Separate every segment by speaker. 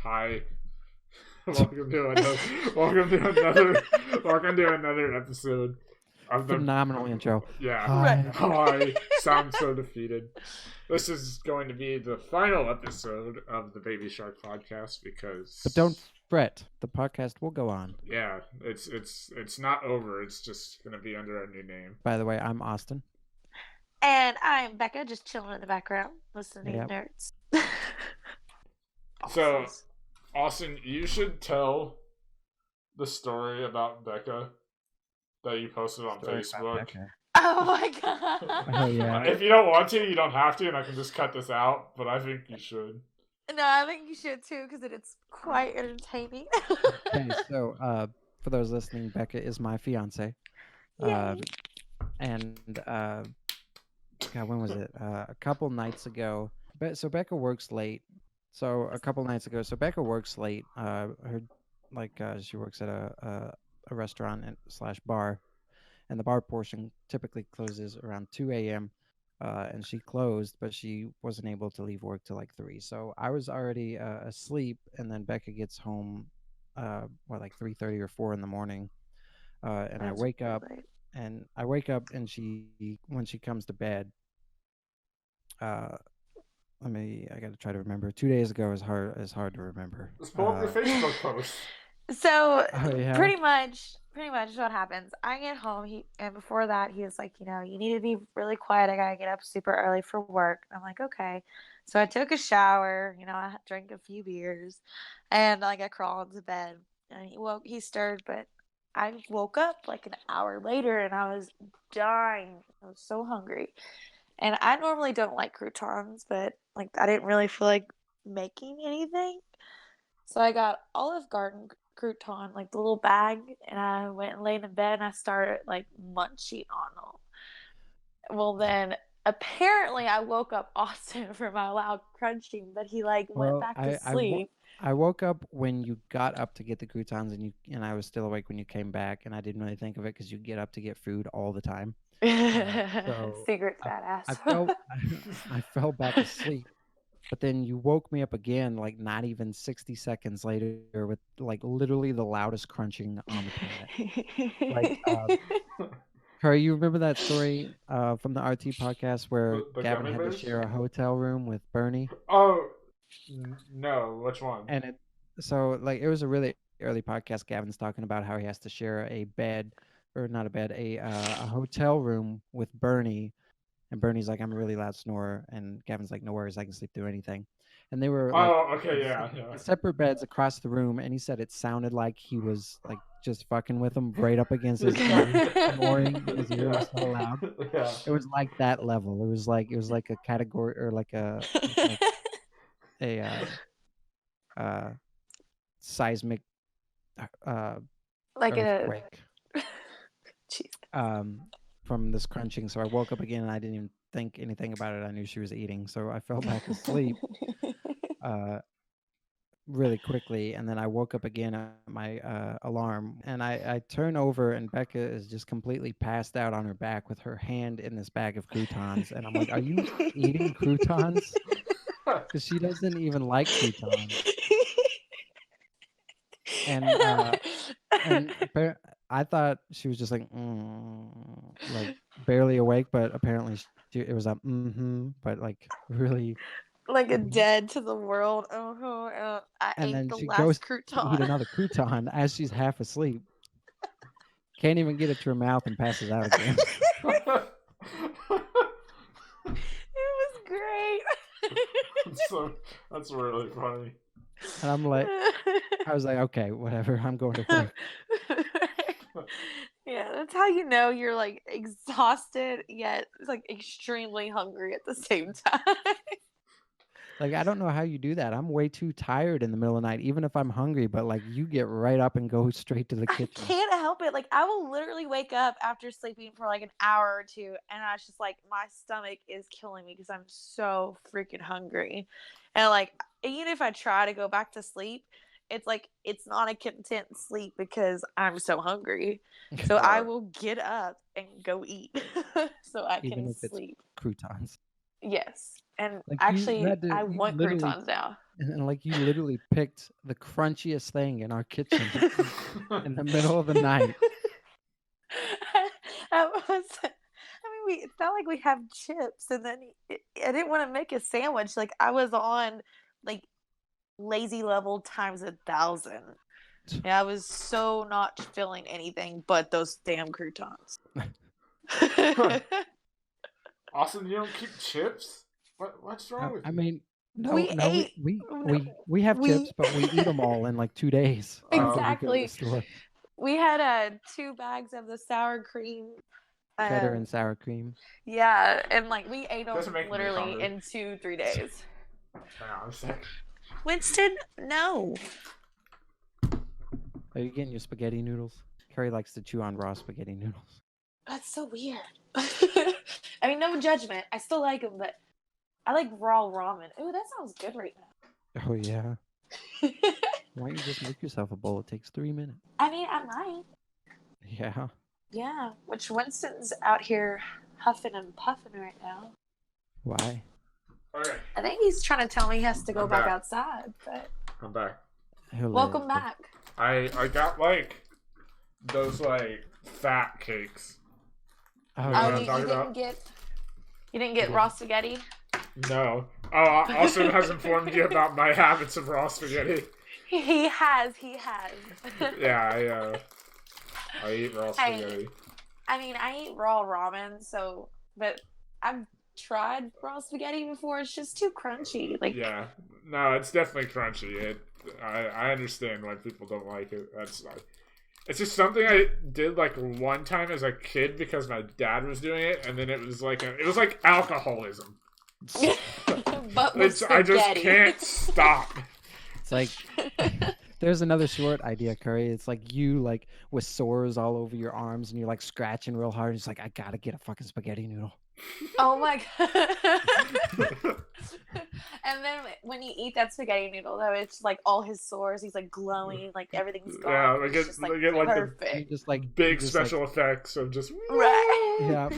Speaker 1: Hi. welcome to another. Welcome to another. Welcome to another episode of the.
Speaker 2: Phenomenal intro.
Speaker 1: Yeah.
Speaker 2: Hi.
Speaker 1: Hi. Sound so defeated. This is going to be the final episode of the Baby Shark podcast because.
Speaker 2: But don't fret, the podcast will go on.
Speaker 1: Yeah, it's not over. It's just gonna be under a new name.
Speaker 2: By the way, I'm Austin.
Speaker 3: And I'm Becca, just chilling in the background, listening
Speaker 2: Yep.
Speaker 3: to nerds.
Speaker 1: So, Austin, you should tell the story about Becca that you posted on Facebook.
Speaker 3: Oh my god.
Speaker 2: Oh yeah.
Speaker 1: If you don't want to, you don't have to, and I can just cut this out, but I think you should.
Speaker 3: No, I think you should too, because it's quite entertaining.
Speaker 2: Okay, so for those listening, Becca is my fiance.
Speaker 3: Yay.
Speaker 2: And God, when was it? A couple nights ago. So Becca works late. So a couple nights ago. So Becca works late. She works at a restaurant slash bar, and the bar portion typically closes around 2 a.m. And she closed, but she wasn't able to leave work till like 3. So I was already asleep, and then Becca gets home, like 3:30 or 4 in the morning, and I wake up. And when she comes to bed, I gotta try to remember. 2 days ago is hard to remember.
Speaker 1: Let's pull up your Facebook post.
Speaker 3: So
Speaker 2: Oh, yeah?
Speaker 3: pretty much what happens. I get home, and before that he was like, you need to be really quiet. I gotta get up super early for work. I'm like, okay. So I took a shower, I drank a few beers, and I crawled into bed. And he stirred, but I woke up like an hour later and I was dying. I was so hungry. And I normally don't like croutons, but I didn't really feel like making anything. So I got Olive Garden crouton, the little bag, and I went and laid in bed and I started munching on them. Well, then apparently I woke up Austin from my loud crunching, but he went back to sleep.
Speaker 2: I woke up when you got up to get the croutons, and I was still awake when you came back, and I didn't really think of it because you get up to get food all the time.
Speaker 3: Secret badass.
Speaker 2: I fell back asleep, but then you woke me up again, not even 60 seconds later, with literally the loudest crunching on the planet. Curry, you remember that story from the RT podcast where
Speaker 1: The
Speaker 2: Gavin
Speaker 1: gummy
Speaker 2: had
Speaker 1: bears?
Speaker 2: to share a hotel room with Bernie?
Speaker 1: Oh, no, which one?
Speaker 2: And it was a really early podcast. Gavin's talking about how he has to share a bed, or not a bed, a hotel room with Bernie. And Bernie's like, I'm a really loud snorer. And Gavin's like, no worries, I can sleep through anything. And they were separate beds across the room. And he said it sounded like he was just fucking with him right up against his ear, snoring because he was so loud.
Speaker 1: Yeah.
Speaker 2: It was like that level. It was like a category, or a seismic earthquake from this crunching. So I woke up again and I didn't even think anything about it. I knew she was eating, so I fell back asleep really quickly, and then I woke up again at my alarm, and I turn over and Becca is just completely passed out on her back with her hand in this bag of croutons, and I'm like, are you eating croutons? Because she doesn't even like croutons. And I thought she was just barely awake, but apparently it was but really
Speaker 3: a dead to the world. I
Speaker 2: and
Speaker 3: ate
Speaker 2: then
Speaker 3: the
Speaker 2: she
Speaker 3: last
Speaker 2: goes
Speaker 3: crouton.
Speaker 2: to eat another crouton as she's half asleep. Can't even get it to her mouth and passes out again.
Speaker 3: It was great.
Speaker 1: That's really funny.
Speaker 2: And I was like, okay, whatever. I'm going to work.
Speaker 3: Yeah, that's how you know you're exhausted yet extremely hungry at the same time.
Speaker 2: I don't know how you do that. I'm way too tired in the middle of the night, even if I'm hungry, but you get right up and go straight to the kitchen.
Speaker 3: I can't help it. I will literally wake up after sleeping for an hour or two, and I was just my stomach is killing me because I'm so freaking hungry. And even if I try to go back to sleep, it's not a content sleep because I'm so hungry. So I will get up and go eat so I
Speaker 2: even
Speaker 3: can
Speaker 2: if
Speaker 3: sleep.
Speaker 2: It's croutons.
Speaker 3: Yes. And actually, I want croutons now.
Speaker 2: And then, like, you literally picked the crunchiest thing in our kitchen in the middle of the night.
Speaker 3: It's not like we have chips, and then I didn't want to make a sandwich. Like I was on like lazy level times 1,000. Yeah, I was so not feeling anything but those damn croutons.
Speaker 1: Austin, you don't keep chips? What's wrong with
Speaker 2: I
Speaker 1: you?
Speaker 2: mean, no,
Speaker 3: We
Speaker 2: no,
Speaker 3: ate-
Speaker 2: we have
Speaker 3: we-
Speaker 2: chips, but we eat them all in like 2 days.
Speaker 1: Oh.
Speaker 2: after we go to the
Speaker 3: Exactly.
Speaker 2: store.
Speaker 3: We had 2 bags of the sour cream.
Speaker 2: Cheddar and sour cream.
Speaker 3: Yeah, and like we ate them
Speaker 1: Doesn't make me
Speaker 3: literally
Speaker 1: hungry.
Speaker 3: in 2-3 days.
Speaker 1: Hang on a sec.
Speaker 3: Winston, no.
Speaker 2: Are you getting your spaghetti noodles? Carrie likes to chew on raw spaghetti noodles.
Speaker 3: That's so weird. I mean, no judgment. I still like them, but I like raw ramen. Ooh, that sounds good right
Speaker 2: Oh yeah.
Speaker 3: now.
Speaker 2: Why don't you just make yourself a bowl? It takes 3 minutes.
Speaker 3: I mean, I might.
Speaker 2: Yeah.
Speaker 3: Yeah, which Winston's out here huffing and puffing right now.
Speaker 2: Why?
Speaker 1: Okay,
Speaker 3: I think he's trying to tell me he has to go
Speaker 1: I'm
Speaker 3: back
Speaker 1: back.
Speaker 3: outside, but
Speaker 1: I'm back.
Speaker 2: He'll
Speaker 3: welcome
Speaker 2: live,
Speaker 3: back.
Speaker 1: I got like those like fat cakes.
Speaker 2: Oh,
Speaker 1: Oh,
Speaker 2: yeah.
Speaker 1: what
Speaker 3: Oh,
Speaker 1: I'm
Speaker 3: you
Speaker 1: talking
Speaker 3: didn't
Speaker 1: about?
Speaker 3: get raw spaghetti?
Speaker 1: No. Oh, Austin has informed you about my habits of raw spaghetti.
Speaker 3: He has.
Speaker 1: Yeah, I eat raw
Speaker 3: Hey.
Speaker 1: spaghetti.
Speaker 3: I mean, I eat raw ramen, but I've tried raw spaghetti before. It's just too crunchy. Like,
Speaker 1: Yeah. No, it's definitely crunchy. I understand why people don't like it. It's just something I did like one time as a kid because my dad was doing it, and then it was like alcoholism.
Speaker 3: but with
Speaker 1: I just
Speaker 3: spaghetti.
Speaker 1: can't stop.
Speaker 2: It's like there's another short idea, Curry. It's like you like with sores all over your arms and you're like scratching real hard. It's like I gotta get a fucking spaghetti noodle.
Speaker 3: Oh my god. And then when you eat that spaghetti noodle, though, it's like all his sores. He's like glowing, like everything's gone.
Speaker 1: Yeah,
Speaker 3: It's
Speaker 1: like
Speaker 3: just,
Speaker 1: like the
Speaker 2: You
Speaker 3: perfect.
Speaker 2: just like
Speaker 1: big
Speaker 2: you just,
Speaker 1: special effects of just
Speaker 3: Right.
Speaker 2: Yeah.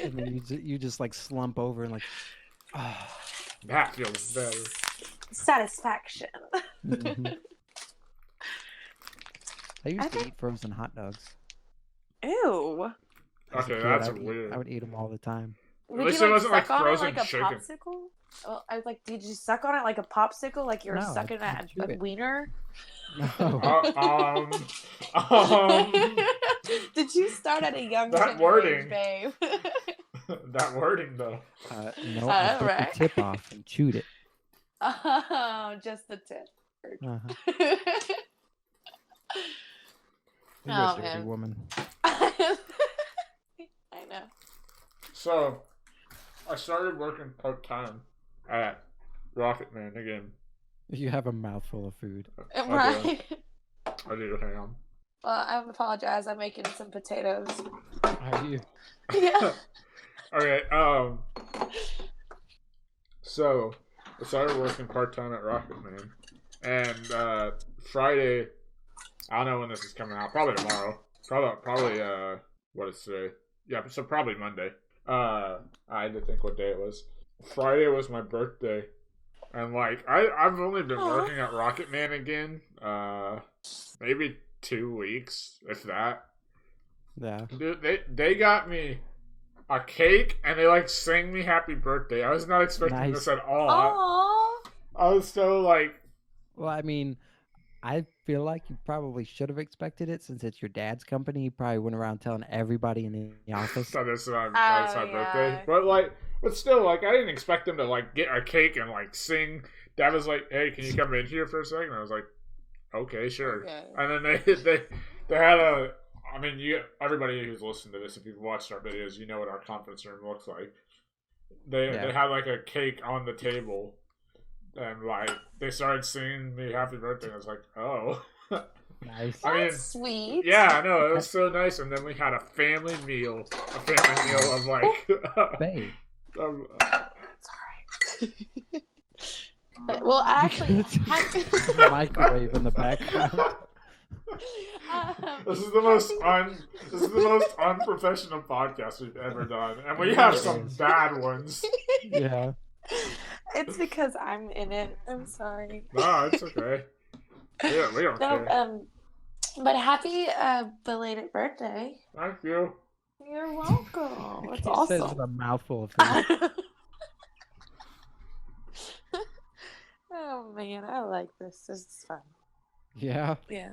Speaker 2: and then you just like slump over and like ah.
Speaker 1: that feels better.
Speaker 3: Satisfaction.
Speaker 2: Mhm. I used
Speaker 3: I
Speaker 2: to
Speaker 3: think-
Speaker 2: eat frozen hot dogs.
Speaker 3: Ew.
Speaker 2: As a
Speaker 1: Okay,
Speaker 2: kid,
Speaker 1: that's
Speaker 2: I would
Speaker 1: weird.
Speaker 2: I would eat them all the time.
Speaker 3: Would
Speaker 1: least
Speaker 3: you
Speaker 1: it wasn't, like,
Speaker 3: suck on it
Speaker 1: frozen
Speaker 3: like a
Speaker 1: chicken.
Speaker 3: popsicle? Well, I was like, did you suck on it like a popsicle, like you were
Speaker 2: No, I'd-
Speaker 3: sucking
Speaker 2: I'd
Speaker 3: at
Speaker 2: chew
Speaker 3: a
Speaker 2: it.
Speaker 3: wiener?
Speaker 2: No.
Speaker 3: Did you start at a young
Speaker 1: That
Speaker 3: tender
Speaker 1: wording.
Speaker 3: age, babe?
Speaker 1: That wording though.
Speaker 2: No, I bit
Speaker 3: Alright.
Speaker 2: the tip off and chewed it.
Speaker 3: Oh, just the tip.
Speaker 2: Uh-huh. You
Speaker 3: Oh,
Speaker 2: dirty
Speaker 3: man.
Speaker 2: woman.
Speaker 3: I know.
Speaker 1: So, I started working part time at Rocket Man again.
Speaker 2: You have a mouthful of food.
Speaker 1: I do.
Speaker 3: Right.
Speaker 1: I do. Hang on.
Speaker 3: Well, I apologize. I'm making some potatoes.
Speaker 2: Are you?
Speaker 3: Yeah.
Speaker 1: Okay. So I started working part time at Rocket Man, and Friday. I don't know when this is coming out. Probably tomorrow. Probably. What is today? Yeah. So probably Monday. I had to think what day it was. Friday was my birthday, and like I've only been
Speaker 3: Aw.
Speaker 1: working at Rocket Man again. Maybe 2 weeks, if that.
Speaker 2: Yeah.
Speaker 1: Dude, they got me a cake and they like sang me happy birthday. I was not expecting
Speaker 2: Nice.
Speaker 1: this at all.
Speaker 3: Aww.
Speaker 1: I was so like,
Speaker 2: Well, I mean, I feel like you probably should have expected it since it's your dad's company. You probably went around telling everybody in the office.
Speaker 1: so this is my
Speaker 3: Oh,
Speaker 1: birthday.
Speaker 3: yeah.
Speaker 1: But still, like, I didn't expect them to like get a cake and like sing. Dad was like, "Hey, can you come in here for a second?" I was like, "Okay, sure."
Speaker 3: Okay.
Speaker 1: And then they had a. I mean, everybody who's listened to this, if you've watched our videos, you know what our conference room looks like. They had like a cake on the table, and like they started singing me happy birthday. And I was like, oh,
Speaker 2: Nice.
Speaker 1: I mean,
Speaker 3: That's sweet.
Speaker 1: yeah, I know it was so nice. And then we had a family meal of like,
Speaker 2: Babe.
Speaker 3: It's alright. Well, actually,
Speaker 2: The microwave in the background.
Speaker 1: This is the most unprofessional podcast we've ever done, and we have some bad ones.
Speaker 2: Yeah.
Speaker 3: It's because I'm in it. I'm sorry.
Speaker 1: No, it's okay. Yeah, we don't
Speaker 3: No,
Speaker 1: care.
Speaker 3: but happy belated birthday.
Speaker 1: Thank you.
Speaker 3: You're welcome. That's
Speaker 2: He says with
Speaker 3: awesome.
Speaker 2: a mouthful of food.
Speaker 3: Oh man, I like this. This is fun.
Speaker 2: Yeah.
Speaker 3: Yeah.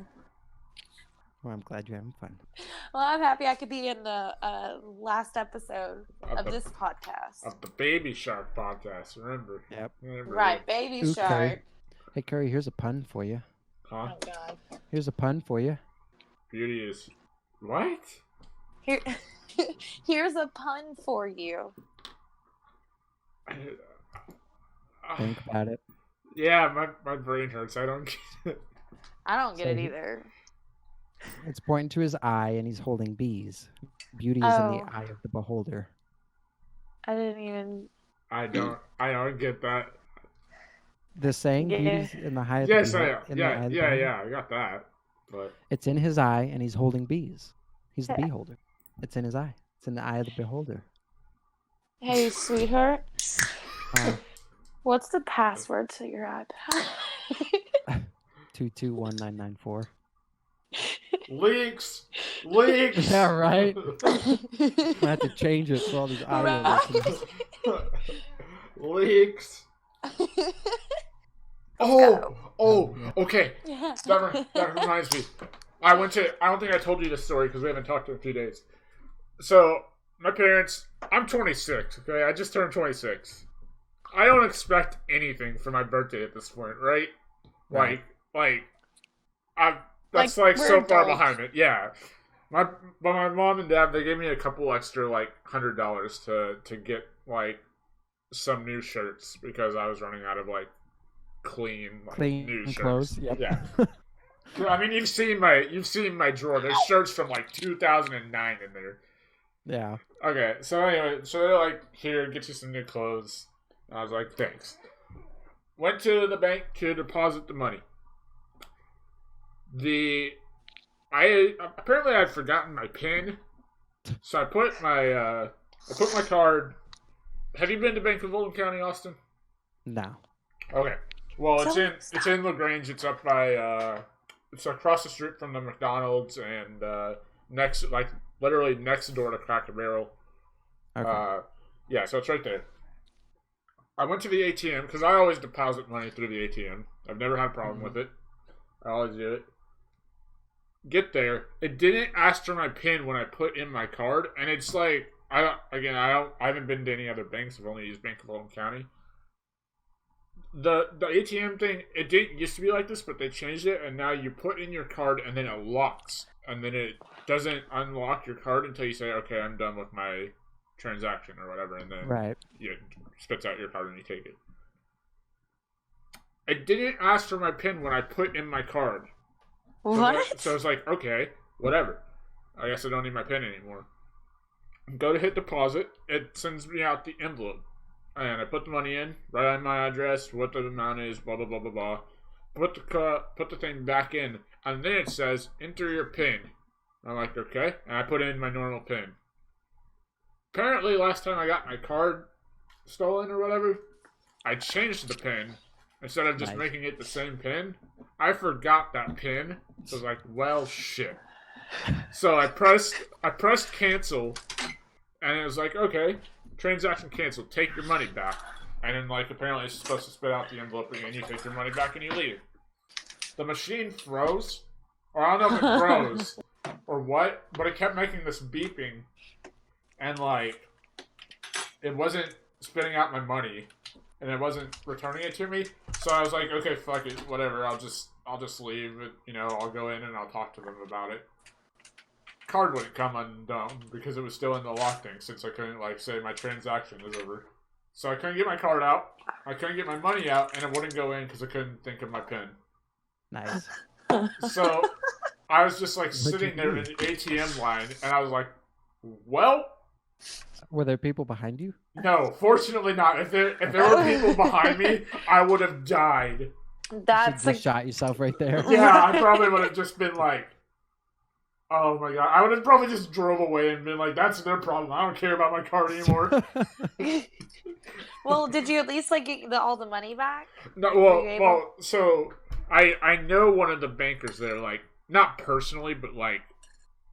Speaker 2: Well, I'm glad you're having fun.
Speaker 3: Well, I'm happy I could be in the last episode
Speaker 1: Of
Speaker 3: of
Speaker 1: the-
Speaker 3: this podcast.
Speaker 1: Of the Baby Shark podcast, remember?
Speaker 2: Yep.
Speaker 1: Remember.
Speaker 3: Right, Baby
Speaker 2: Ooh,
Speaker 3: Shark.
Speaker 2: Curry. Hey, Curry, here's a pun for you.
Speaker 1: Huh?
Speaker 3: Oh God.
Speaker 2: Here's a pun for you.
Speaker 1: Beauty is. What?
Speaker 3: Here, here's a pun for you.
Speaker 2: Think about it.
Speaker 1: Yeah, my brain hurts. I don't get it.
Speaker 3: I don't get
Speaker 2: So
Speaker 3: it
Speaker 2: he-
Speaker 3: either.
Speaker 2: It's pointing to his eye, and he's holding bees. Beauty is in
Speaker 3: Oh.
Speaker 2: the eye of the beholder.
Speaker 3: I didn't even.
Speaker 1: I don't get that.
Speaker 2: The saying,
Speaker 3: Yeah.
Speaker 2: beauty's in the eye of
Speaker 1: Yes,
Speaker 2: the
Speaker 1: I
Speaker 2: beholder.
Speaker 1: am. Yeah, I got that. But
Speaker 2: It's in his eye, and he's holding bees. He's the beholder. It's in his eye. It's in the eye of the beholder.
Speaker 3: Hey, sweetheart.
Speaker 2: Uh,
Speaker 3: What's the password to your iPad?
Speaker 2: 221994.
Speaker 1: leaks.
Speaker 2: Yeah, right. I have to change it for all these audio
Speaker 3: Right.
Speaker 2: listeners.
Speaker 1: leaks.
Speaker 3: go.
Speaker 1: Okay.
Speaker 3: Yeah.
Speaker 1: That reminds me. I don't think I told you this story because we haven't talked in a few days. So, my parents, I'm 26, okay? I just turned 26. I don't expect anything for my birthday at this point, right?
Speaker 2: Right.
Speaker 1: That's
Speaker 3: Like,
Speaker 1: so
Speaker 3: we're
Speaker 1: far
Speaker 3: adults.
Speaker 1: behind it. Yeah. But my mom and dad, they gave me a couple extra, like, $100 to get, like, some new shirts because I was running out of, like, clean
Speaker 2: Clean
Speaker 1: new shirts.
Speaker 2: clothes, yep.
Speaker 1: Yeah. I mean, you've seen my drawer. There's shirts from like 2009 in there.
Speaker 2: Yeah.
Speaker 1: Okay, so anyway, so they're like, "Here, get you some new clothes." And I was like, "Thanks." Went to the bank to deposit the money. Apparently I'd forgotten my PIN, so I put my card. Have you been to Bank of Oldham County, Austin?
Speaker 2: No.
Speaker 1: Okay. Well,
Speaker 3: So-
Speaker 1: it's in LaGrange. It's up by it's across the street from the McDonald's and literally next door to Cracker Barrel.
Speaker 2: Okay.
Speaker 1: Yeah, so it's right there. I went to the ATM because I always deposit money through the ATM. I've never had a problem with it. I always do it. Get there. It didn't ask for my PIN when I put in my card, and it's like I haven't been to any other banks. I've only used Bank of Oldham County. The ATM thing, it didn't used to be like this, but they changed it, and now you put in your card and then it locks, and then it doesn't unlock your card until you say, "Okay, I'm done with my transaction" or whatever, and then
Speaker 2: Right.
Speaker 1: it spits out your card and you take it. It didn't ask for my PIN when I put in my card.
Speaker 3: What?
Speaker 1: So it's like, okay, whatever. I guess I don't need my PIN anymore. Go to hit deposit. It sends me out the envelope. And I put the money in, write on my address, what the amount is, blah, blah, blah, blah, blah. Put the thing back in. And then it says, enter your PIN. I'm like, okay. And I put in my normal PIN. Apparently, last time I got my card stolen or whatever, I changed the PIN. Instead of just
Speaker 2: Nice.
Speaker 1: making it the same PIN, I forgot that PIN. So I was like, well, shit. So I pressed cancel, and it was like, okay, transaction canceled. Take your money back. And then, like, apparently it's supposed to spit out the envelope again. You take your money back and you leave. The machine froze, or I don't know if it froze or what, but it kept making this beeping, and like, it wasn't spitting out my money, and it wasn't returning it to me. So I was like, okay, fuck it, whatever. I'll just leave it. You know, I'll go in and I'll talk to them about it. Card wouldn't come undone because it was still in the lock thing, since I couldn't like say my transaction is over. So I couldn't get my card out. I couldn't get my money out, and it wouldn't go in because I couldn't think of my PIN.
Speaker 2: Nice.
Speaker 1: So I was just like
Speaker 2: What'd
Speaker 1: sitting
Speaker 2: you
Speaker 1: there
Speaker 2: do?
Speaker 1: in the ATM line, and I was like, well,
Speaker 2: Were there people behind you?
Speaker 1: no, fortunately not. If there were people behind me, I would have died.
Speaker 3: That's
Speaker 2: you
Speaker 3: like
Speaker 2: just shot yourself right there.
Speaker 1: Yeah, I probably would have just been like, Oh my god, I would have probably just drove away and been like, "That's their problem. I don't care about my car anymore."
Speaker 3: Well, did you at least like get all the money back?
Speaker 1: No,
Speaker 3: Were you able?
Speaker 1: well. So I know one of the bankers there, like not personally, but like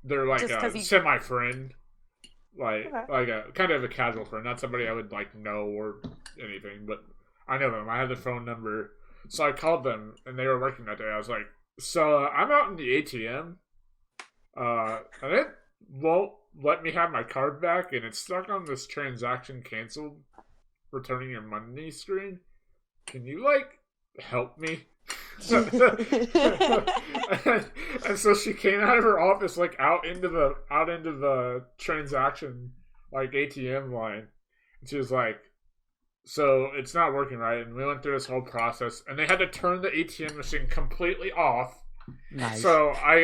Speaker 1: they're like
Speaker 3: Just 'cause
Speaker 1: a
Speaker 3: he-
Speaker 1: semi friend, like
Speaker 3: Okay.
Speaker 1: like a kind of a casual friend, not somebody I would like know or anything, but I know them. I have their phone number, so I called them, and they were working that day. I was like, "So I'm out in the ATM, and it won't let me have my card back, and it's stuck on this transaction canceled, returning your money screen. Can you like help me?" And so she came out of her office like out into the transaction like ATM line, and she was like, "So it's not working right." And we went through this whole process, and they had to turn the ATM machine completely off.
Speaker 2: Nice.
Speaker 1: So I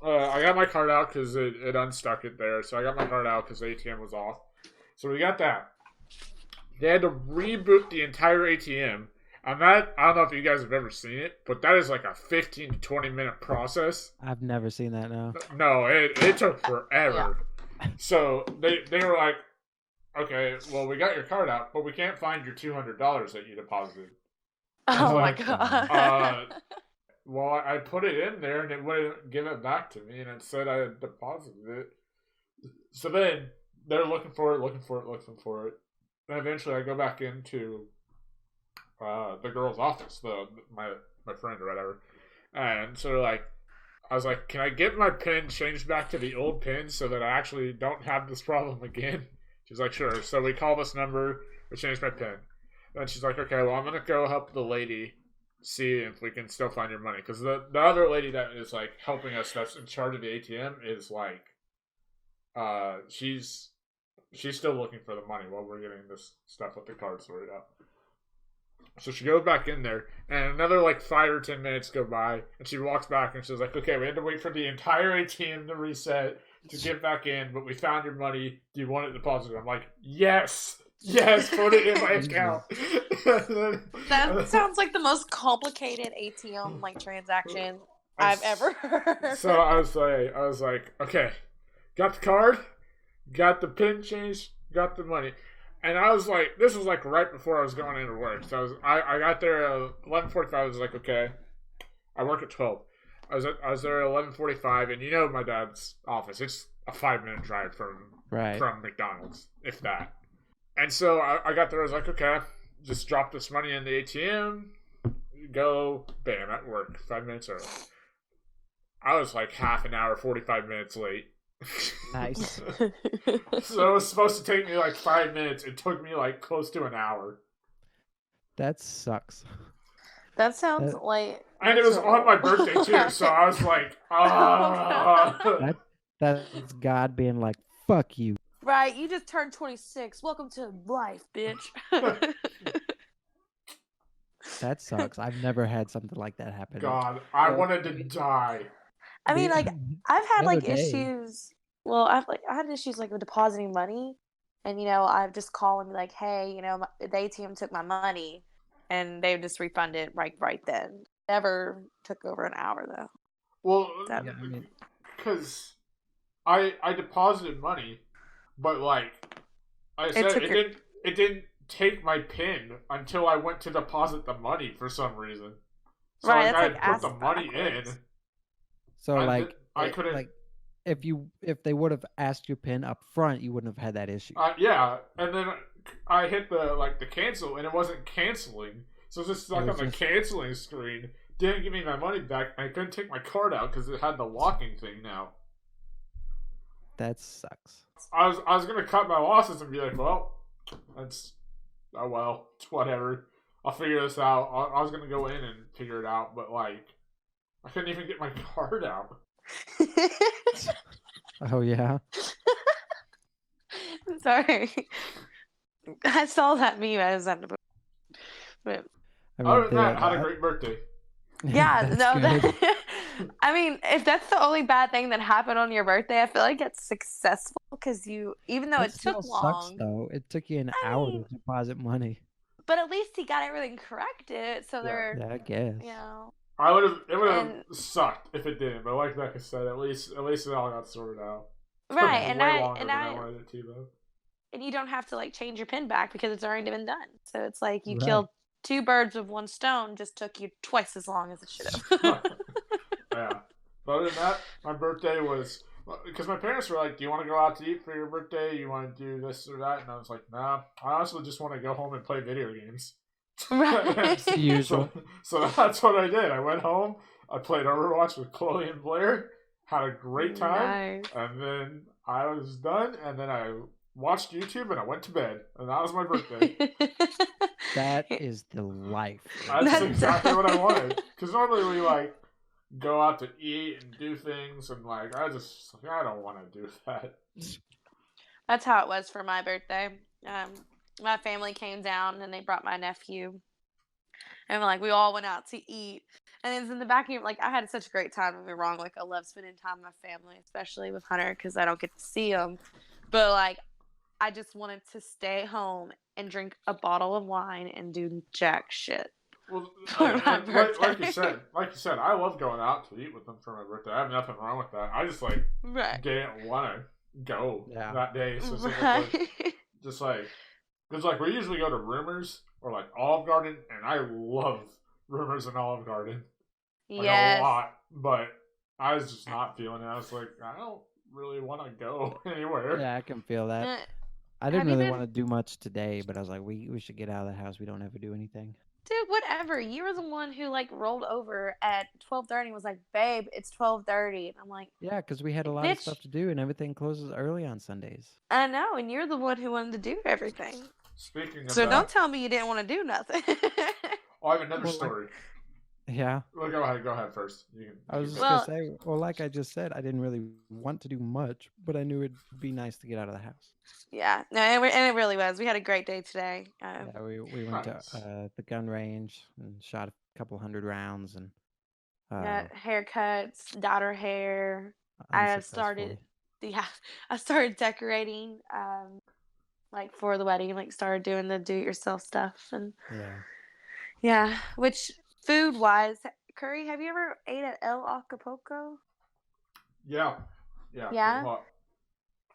Speaker 1: got my card out because it unstuck it there. So I got my card out because the ATM was off. So we got that. They had to reboot the entire ATM. And that, I don't know if you guys have ever seen it, but that is like a 15 to 20 minute process.
Speaker 2: I've never seen that. No.
Speaker 1: No, it took forever. So they were like, "Okay, well, we got your card out, but we can't find your $200 that you deposited."
Speaker 3: Oh my
Speaker 1: like,
Speaker 3: god.
Speaker 1: Well, I put it in there and it wouldn't give it back to me, and it said I had deposited it. So then they're looking for it. And eventually I go back into the girl's office, my friend or whatever. And so like, I was like, "Can I get my PIN changed back to the old PIN so that I actually don't have this problem again?" She's like, "Sure." So we call this number, we change my PIN. Then she's like, "Okay, well, I'm going to go help the lady see if we can still find your money." Because the other lady that is like helping us, that's in charge of the ATM, is like, she's still looking for the money while we're getting this stuff with the card sorted out. So she goes back in there, and another like 5 or 10 minutes go by, and she walks back and she's like, "Okay, we had to wait for the entire ATM to reset to get back in, but we found your money. Do you want it deposited?" I'm like, "Yes, put it in my account."
Speaker 3: That sounds like the most complicated ATM like transaction I've ever heard.
Speaker 1: So I was like, "Okay, got the card, got the PIN changed, got the money." And I was like, this was like right before I was going into work. So I got there at 11:45. I was like, "Okay, I work at 12. I was there at 11:45, and you know my dad's office. It's a 5-minute drive from McDonald's, if that. And so I got there. I was like, "Okay, just drop this money in the ATM, go, bam, at work 5 minutes early." I was like half an hour, 45 minutes late.
Speaker 2: Nice.
Speaker 1: So it was supposed to take me like 5 minutes. It took me like close to an hour.
Speaker 2: That sucks.
Speaker 3: That sounds like.
Speaker 1: And it was on my birthday too, so I was like,
Speaker 2: That's God being like, "Fuck you."
Speaker 3: Right, you just turned 26. Welcome to life, bitch.
Speaker 2: That sucks. I've never had something like that happen.
Speaker 1: God, I wanted to die.
Speaker 3: I mean, like, I've had
Speaker 2: The other
Speaker 3: like
Speaker 2: day.
Speaker 3: issues. Well, I had issues like with depositing money, and I've just called and be like, "Hey, the ATM took my money," and they would just refund it right then. Never took over an hour though.
Speaker 1: Well,
Speaker 3: That-
Speaker 2: Yeah, I mean,
Speaker 1: because I deposited money, but like I said,
Speaker 3: took
Speaker 1: it didn't take my PIN until I went to deposit the money for some reason. So
Speaker 3: Right,
Speaker 1: like,
Speaker 3: that's
Speaker 1: I
Speaker 3: like
Speaker 1: had put the
Speaker 3: ass
Speaker 1: money
Speaker 3: backwards.
Speaker 1: in.
Speaker 2: so like,
Speaker 1: I couldn't.
Speaker 2: like if they would have asked your PIN up front, you wouldn't have had that issue.
Speaker 1: Yeah, and then I hit the cancel, and it wasn't canceling, so it was just stuck
Speaker 2: It
Speaker 1: on
Speaker 2: was
Speaker 1: the
Speaker 2: just-
Speaker 1: canceling screen. Didn't give me my money back. I couldn't take my card out because it had the locking thing now.
Speaker 2: That sucks.
Speaker 1: I was gonna cut my losses and be like, "Well, it's whatever. I'll figure this out." I was gonna go in and figure it out, but like, I couldn't even get my card out.
Speaker 2: Oh yeah.
Speaker 3: Sorry, I saw that meme. I was at the. But
Speaker 2: I mean,
Speaker 1: Other than that,
Speaker 2: the-
Speaker 1: had a great birthday.
Speaker 3: yeah,
Speaker 2: That's
Speaker 3: no.
Speaker 2: good.
Speaker 3: I mean, if that's the only bad thing that happened on your birthday, I feel like it's successful because even though
Speaker 2: That
Speaker 3: it
Speaker 2: still
Speaker 3: took
Speaker 2: sucks,
Speaker 3: long,
Speaker 2: though. It took you an
Speaker 3: I
Speaker 2: hour
Speaker 3: mean-
Speaker 2: to deposit money.
Speaker 3: but at least he got everything corrected. So
Speaker 1: Yeah.
Speaker 3: they're,
Speaker 2: Yeah, I guess.
Speaker 1: It would have
Speaker 3: And-
Speaker 1: sucked if it didn't. But like Becca said, at least it all got sorted out. Took
Speaker 3: Right,
Speaker 1: way
Speaker 3: and
Speaker 1: longer than I
Speaker 3: I
Speaker 1: wanted it to, though.
Speaker 3: and you don't have to like change your pin back because it's already been done. So it's like you
Speaker 2: Right.
Speaker 3: killed two birds with one stone. Just took you twice as long as it should have.
Speaker 1: Yeah. But other than that, my birthday was because my parents were like, "Do you want to go out to eat for your birthday? You want to do this or that?" And I was like, "Nah, I honestly just want to go home and play video games."
Speaker 3: Right.
Speaker 2: Usual.
Speaker 1: So that's what I did. I went home. I played Overwatch with Chloe and Blair. Had a great time.
Speaker 3: Nice.
Speaker 1: And then I was done. And then I watched YouTube and I went to bed. And that was my birthday.
Speaker 2: That is the life.
Speaker 1: That's exactly what I wanted. Because normally we like go out to eat and do things. And like I don't want to do that.
Speaker 3: That's how it was for my birthday. My family came down and they brought my nephew, and like we all went out to eat. And it's in the back of your, like I had such a great time. Don't get me wrong, like I love spending time with my family, especially with Hunter because I don't get to see him. But like I just wanted to stay home and drink a bottle of wine and do jack shit.
Speaker 1: Well,
Speaker 3: For my
Speaker 1: like you
Speaker 3: birthday.
Speaker 1: said, I love going out to eat with them for my birthday. I have nothing wrong with that. I just like
Speaker 3: Right.
Speaker 1: didn't want to go
Speaker 2: Yeah.
Speaker 1: that day specifically.
Speaker 3: Right.
Speaker 1: Just like, because like we usually go to Rumors or like Olive Garden, and I love Rumors and Olive Garden like
Speaker 3: Yes.
Speaker 1: a lot. But I was just not feeling it. I was like, I don't really want to go anywhere.
Speaker 2: Yeah, I can feel that.
Speaker 3: Uh,
Speaker 2: I didn't
Speaker 3: have you
Speaker 2: really
Speaker 3: been-
Speaker 2: want to do much today, but I was like, we should get out of the house. We don't ever do anything.
Speaker 3: Dude, whatever. You were the one who like rolled over at 12:30 and was like, "Babe, it's 12:30." And I'm like,
Speaker 2: Yeah, because we had a lot of
Speaker 3: Bitch.
Speaker 2: stuff to do, and everything closes early on Sundays.
Speaker 3: "I know," and you're the one who wanted to do everything.
Speaker 1: Speaking of
Speaker 3: So
Speaker 1: that,
Speaker 3: don't tell me you didn't want to do nothing.
Speaker 1: I have another
Speaker 2: Well, like-
Speaker 1: story.
Speaker 2: Yeah,
Speaker 1: Well, go ahead first. You can,
Speaker 2: I was just
Speaker 3: Well-
Speaker 2: gonna say, well, like I just said, I didn't really want to do much, but I knew it'd be nice to get out of the house.
Speaker 3: Yeah, no, and it really was. We had a great day today.
Speaker 2: Yeah, we went
Speaker 1: Nice.
Speaker 2: to the gun range and shot a couple hundred rounds, and
Speaker 3: Got haircuts, dyed our hair. I have started-
Speaker 2: unsuccessfully.
Speaker 3: Yeah, I started decorating, like for the wedding, like started doing the do-it-yourself stuff, and
Speaker 2: Yeah.
Speaker 3: yeah. Which food-wise, Curry, have you ever ate at El Acapulco?
Speaker 1: Yeah.
Speaker 3: Yeah?
Speaker 1: Well,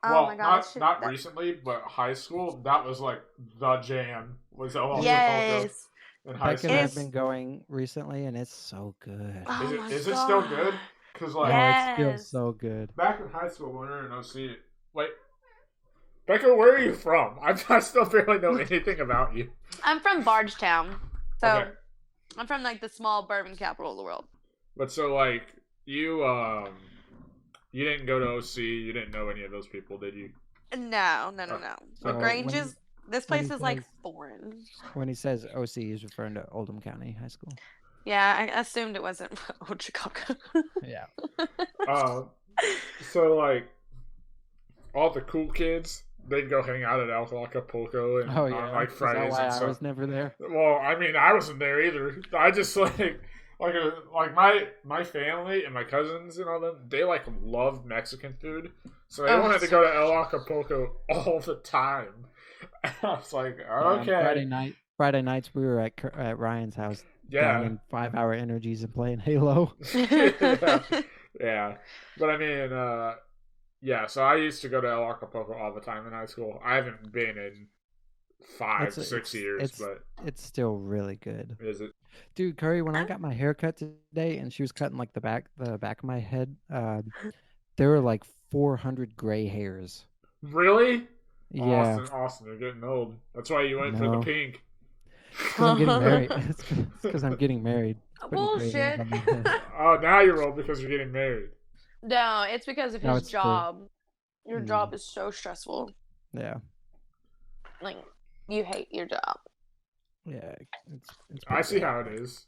Speaker 3: Oh my god,
Speaker 1: not recently, but high school. That was like the jam. Was El Acapulco
Speaker 3: Yes.
Speaker 1: in high
Speaker 2: Beck and I
Speaker 1: school?
Speaker 2: have been going recently, and it's so good.
Speaker 3: Oh my
Speaker 1: Is it still
Speaker 3: God.
Speaker 1: good? Because like
Speaker 2: Oh, it feels
Speaker 3: Yes.
Speaker 2: so good.
Speaker 1: back in high school when we were in OC, wait, Becca, where are you from? I still barely know anything about you.
Speaker 3: I'm from Bardstown, so
Speaker 1: Okay.
Speaker 3: I'm from like the small bourbon capital of the world.
Speaker 1: But so like you didn't go to OC, you didn't know any of those people, did you?
Speaker 3: No.
Speaker 1: So
Speaker 3: LaGrange's. This
Speaker 2: when
Speaker 3: place
Speaker 2: he
Speaker 3: is like
Speaker 2: says-
Speaker 3: foreign.
Speaker 2: When he says OC, he's referring to Oldham County High School.
Speaker 3: Yeah, I assumed it wasn't Old Chicago.
Speaker 2: Yeah.
Speaker 1: So like all the cool kids, they'd go hang out at El Acapulco and
Speaker 2: Oh yeah.
Speaker 1: on like
Speaker 2: Is that
Speaker 1: Fridays
Speaker 2: why
Speaker 1: and
Speaker 2: I
Speaker 1: stuff.
Speaker 2: was never there.
Speaker 1: Well, I mean, I wasn't there either. I just like my family and my cousins and all them. They like love Mexican food, so they
Speaker 3: Oh,
Speaker 1: wanted to go to El Acapulco all the time. And I was like,
Speaker 2: On
Speaker 1: okay,
Speaker 2: Friday nights, we were at Ryan's house,
Speaker 1: yeah,
Speaker 2: downing 5-hour energies and playing Halo.
Speaker 1: yeah. But I mean, yeah. So I used to go to El Acapulco all the time in high school. I haven't been in 5-6 years, but
Speaker 2: It's still really good.
Speaker 1: is it?
Speaker 2: Dude, Curry, when I got my hair cut today and she was cutting like the back of my head, there were like 400 gray hairs.
Speaker 1: Really?
Speaker 2: Yeah.
Speaker 1: Austin, you're getting old. That's why you went for the
Speaker 2: No.
Speaker 1: pink.
Speaker 2: Because I'm getting married. It's because I'm getting married. Putting gray hairs
Speaker 3: Bullshit.
Speaker 2: on my head.
Speaker 1: Oh, now you're old because you're getting married.
Speaker 3: No, it's because of
Speaker 2: No,
Speaker 3: his
Speaker 2: it's true.
Speaker 3: job. Your
Speaker 2: Mm.
Speaker 3: job is so stressful.
Speaker 2: Yeah.
Speaker 3: Like you hate your job.
Speaker 2: Yeah. It's
Speaker 1: I
Speaker 2: pretty
Speaker 1: see
Speaker 2: bad.
Speaker 1: how it is.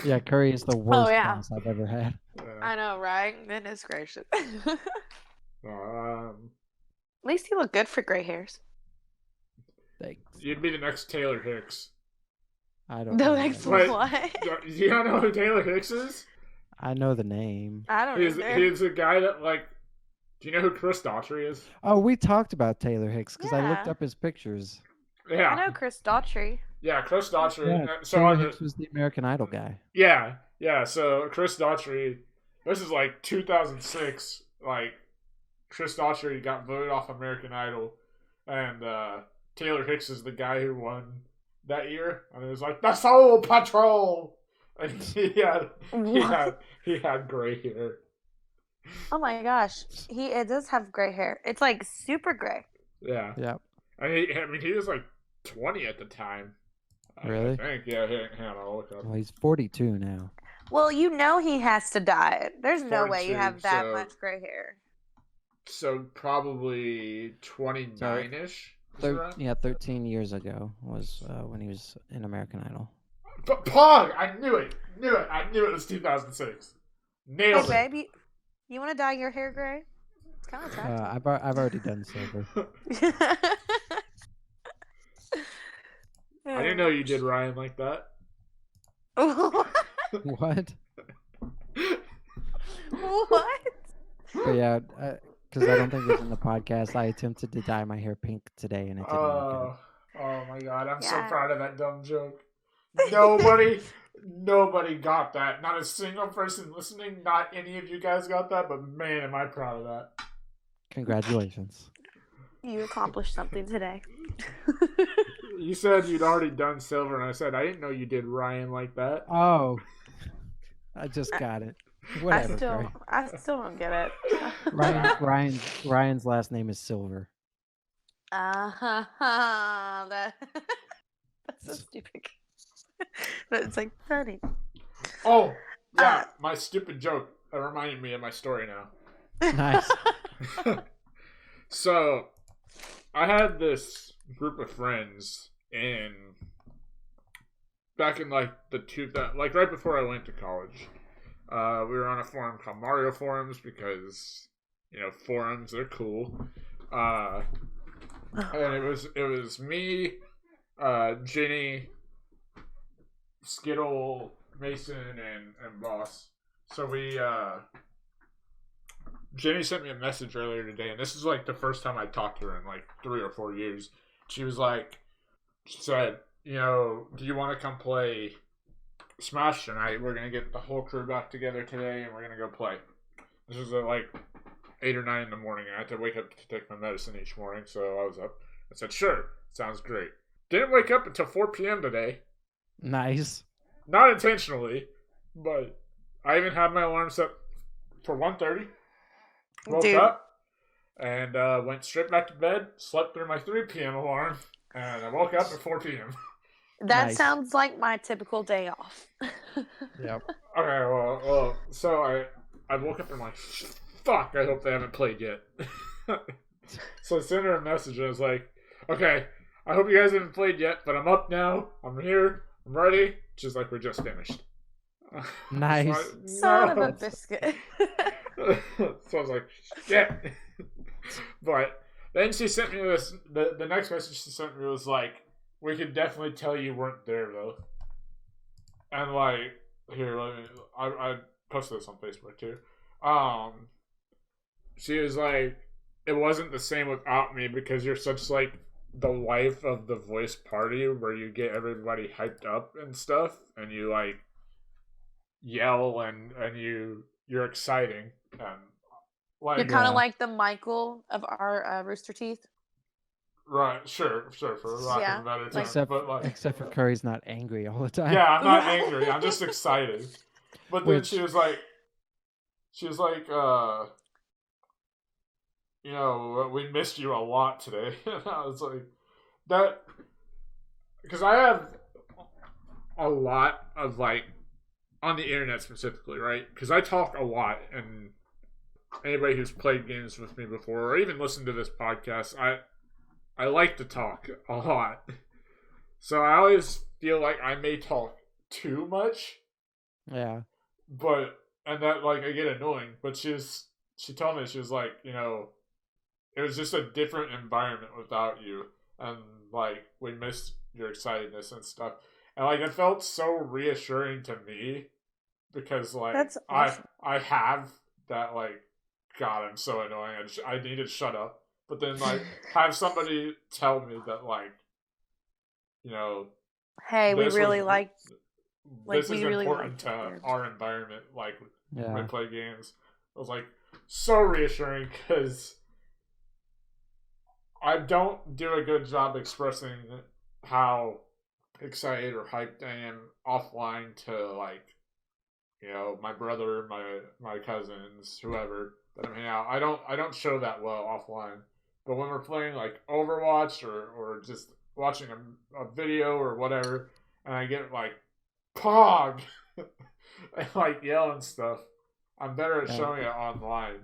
Speaker 2: Yeah, Curry is the worst
Speaker 3: yeah.
Speaker 2: boss I've ever had.
Speaker 3: I know, right? Goodness gracious. At
Speaker 1: Um,
Speaker 3: least you look good for gray hairs.
Speaker 2: Thanks.
Speaker 1: you'd be the next Taylor Hicks.
Speaker 2: I don't
Speaker 3: The
Speaker 2: know.
Speaker 3: next
Speaker 2: that.
Speaker 1: Wait.
Speaker 3: what?
Speaker 1: Do you not know who Taylor Hicks is?
Speaker 2: I know the name.
Speaker 3: I don't
Speaker 1: He's
Speaker 3: either.
Speaker 1: he's a guy that like. Do you know who Chris Daughtry is?
Speaker 2: Oh, we talked about Taylor Hicks because I looked
Speaker 3: Yeah.
Speaker 2: up his pictures.
Speaker 1: Yeah,
Speaker 3: I know Chris Daughtry.
Speaker 1: Yeah, Chris Daughtry.
Speaker 2: Yeah,
Speaker 1: So
Speaker 2: Taylor
Speaker 1: on the
Speaker 2: Hicks was the American Idol guy.
Speaker 1: yeah. So Chris Daughtry. This is like 2006. Like Chris Daughtry got voted off American Idol, and Taylor Hicks is the guy who won that year, and it was like the Soul Patrol, and
Speaker 3: What?
Speaker 1: he had gray hair.
Speaker 3: Oh my gosh, it does have gray hair. It's like super gray.
Speaker 1: Yeah,
Speaker 2: Yep.
Speaker 1: I mean, he was like 20 at the time.
Speaker 2: Really?
Speaker 1: I think. Yeah, hang on, I'll look up.
Speaker 2: Well, he's 42 now.
Speaker 3: Well, you know he has to dye. There's no way you
Speaker 1: 42,
Speaker 3: have that
Speaker 1: so-
Speaker 3: much gray hair.
Speaker 1: So probably 29-ish.
Speaker 2: Yeah, 13 years ago was when he was in American Idol.
Speaker 1: But Pog, I knew it. I knew it was 2006. Nailed
Speaker 3: Hey,
Speaker 1: it.
Speaker 3: babe, you want to dye your hair gray? It's kind of attractive.
Speaker 2: I've already done silver.
Speaker 1: I didn't know you did Ryan like that.
Speaker 2: What?
Speaker 3: What?
Speaker 2: But yeah, because I don't think it was in the podcast. I attempted to dye my hair pink today, and it didn't work
Speaker 1: Oh my god, I'm so
Speaker 3: Yeah.
Speaker 1: proud of that dumb joke. Nobody got that. Not a single person listening. Not any of you guys got that, but man, am I proud of that.
Speaker 2: Congratulations.
Speaker 3: You accomplished something today.
Speaker 1: You said you'd already done silver, and I said, I didn't know you did Ryan like that.
Speaker 2: Oh, I just got it. Whatever. Gray.
Speaker 3: I still don't get it.
Speaker 2: Ryan's last name is Silver.
Speaker 3: That's so stupid. But it's like funny.
Speaker 1: Oh, yeah, my stupid joke. That reminded me of my story now.
Speaker 2: Nice.
Speaker 1: So, I had this group of friends back in like like right before I went to college. We were on a forum called Mario Forums because forums are cool. And it was me, Jenny, Skittle, Mason, and Boss. So Jenny sent me a message earlier today, and this is like the first time I talked to her in like 3 or 4 years. She said, do you want to come play Smash tonight? We're going to get the whole crew back together today, and we're going to go play. This was at like 8 or 9 in the morning. I had to wake up to take my medicine each morning, so I was up. I said, sure, sounds great. Didn't wake up until 4 p.m. today.
Speaker 2: Nice.
Speaker 1: Not intentionally, but I even had my alarm set for 1:30. Woke up and went straight back to bed, slept through my 3 p.m. alarm, and I woke up at 4 p.m.
Speaker 3: That
Speaker 2: Nice.
Speaker 3: sounds like my typical day off.
Speaker 2: Yep.
Speaker 1: Okay, well, so I woke up and I'm like, fuck, I hope they haven't played yet. So I sent her a message and I was like, okay, I hope you guys haven't played yet, but I'm up now, I'm here, I'm ready. She's like, we're just finished.
Speaker 2: Nice.
Speaker 3: Son of a biscuit.
Speaker 1: So I was like, shit. But then she sent me this. The next message she sent me was like, we could definitely tell you weren't there though. And like, here, I posted this on Facebook too. She was like, it wasn't the same without me because you're such like the life of the voice party where you get everybody hyped up and stuff, and you like yell and you're exciting. Like,
Speaker 3: You're kind
Speaker 2: Yeah.
Speaker 3: of like the Michael of our Rooster Teeth.
Speaker 1: right, sure, for lack
Speaker 3: Yeah,
Speaker 1: of a better term.
Speaker 2: Except,
Speaker 1: but like,
Speaker 2: except for Curry's not angry all the time.
Speaker 1: yeah, I'm not angry. I'm just excited. But then
Speaker 2: Which-
Speaker 1: she was like, we missed you a lot today. And I was like, that, because I have a lot of like, on the internet specifically, right? Because I talk a lot, and anybody who's played games with me before, or even listened to this podcast, I like to talk a lot. So I always feel like I may talk too much,
Speaker 2: Yeah.
Speaker 1: and that like I get annoying. But she told me, she was like, it was just a different environment without you, and like we missed your excitedness and stuff, and like it felt so reassuring to me because like
Speaker 3: That's awesome.
Speaker 1: I have that like, God, I'm so annoying. I need to shut up. But then like have somebody tell me that like,
Speaker 3: Hey, we
Speaker 1: This
Speaker 3: really
Speaker 1: was
Speaker 3: like
Speaker 1: this is
Speaker 3: we really
Speaker 1: important
Speaker 3: like
Speaker 1: to our environment. Like when we
Speaker 2: Yeah.
Speaker 1: play games, it was like so reassuring because I don't do a good job expressing how excited or hyped I am offline to like my brother, my cousins, whoever that I'm hanging out. I don't show that well offline. But when we're playing like Overwatch or just watching a video or whatever, and I get like Pog and like yelling stuff, I'm better at
Speaker 2: Yeah.
Speaker 1: showing it online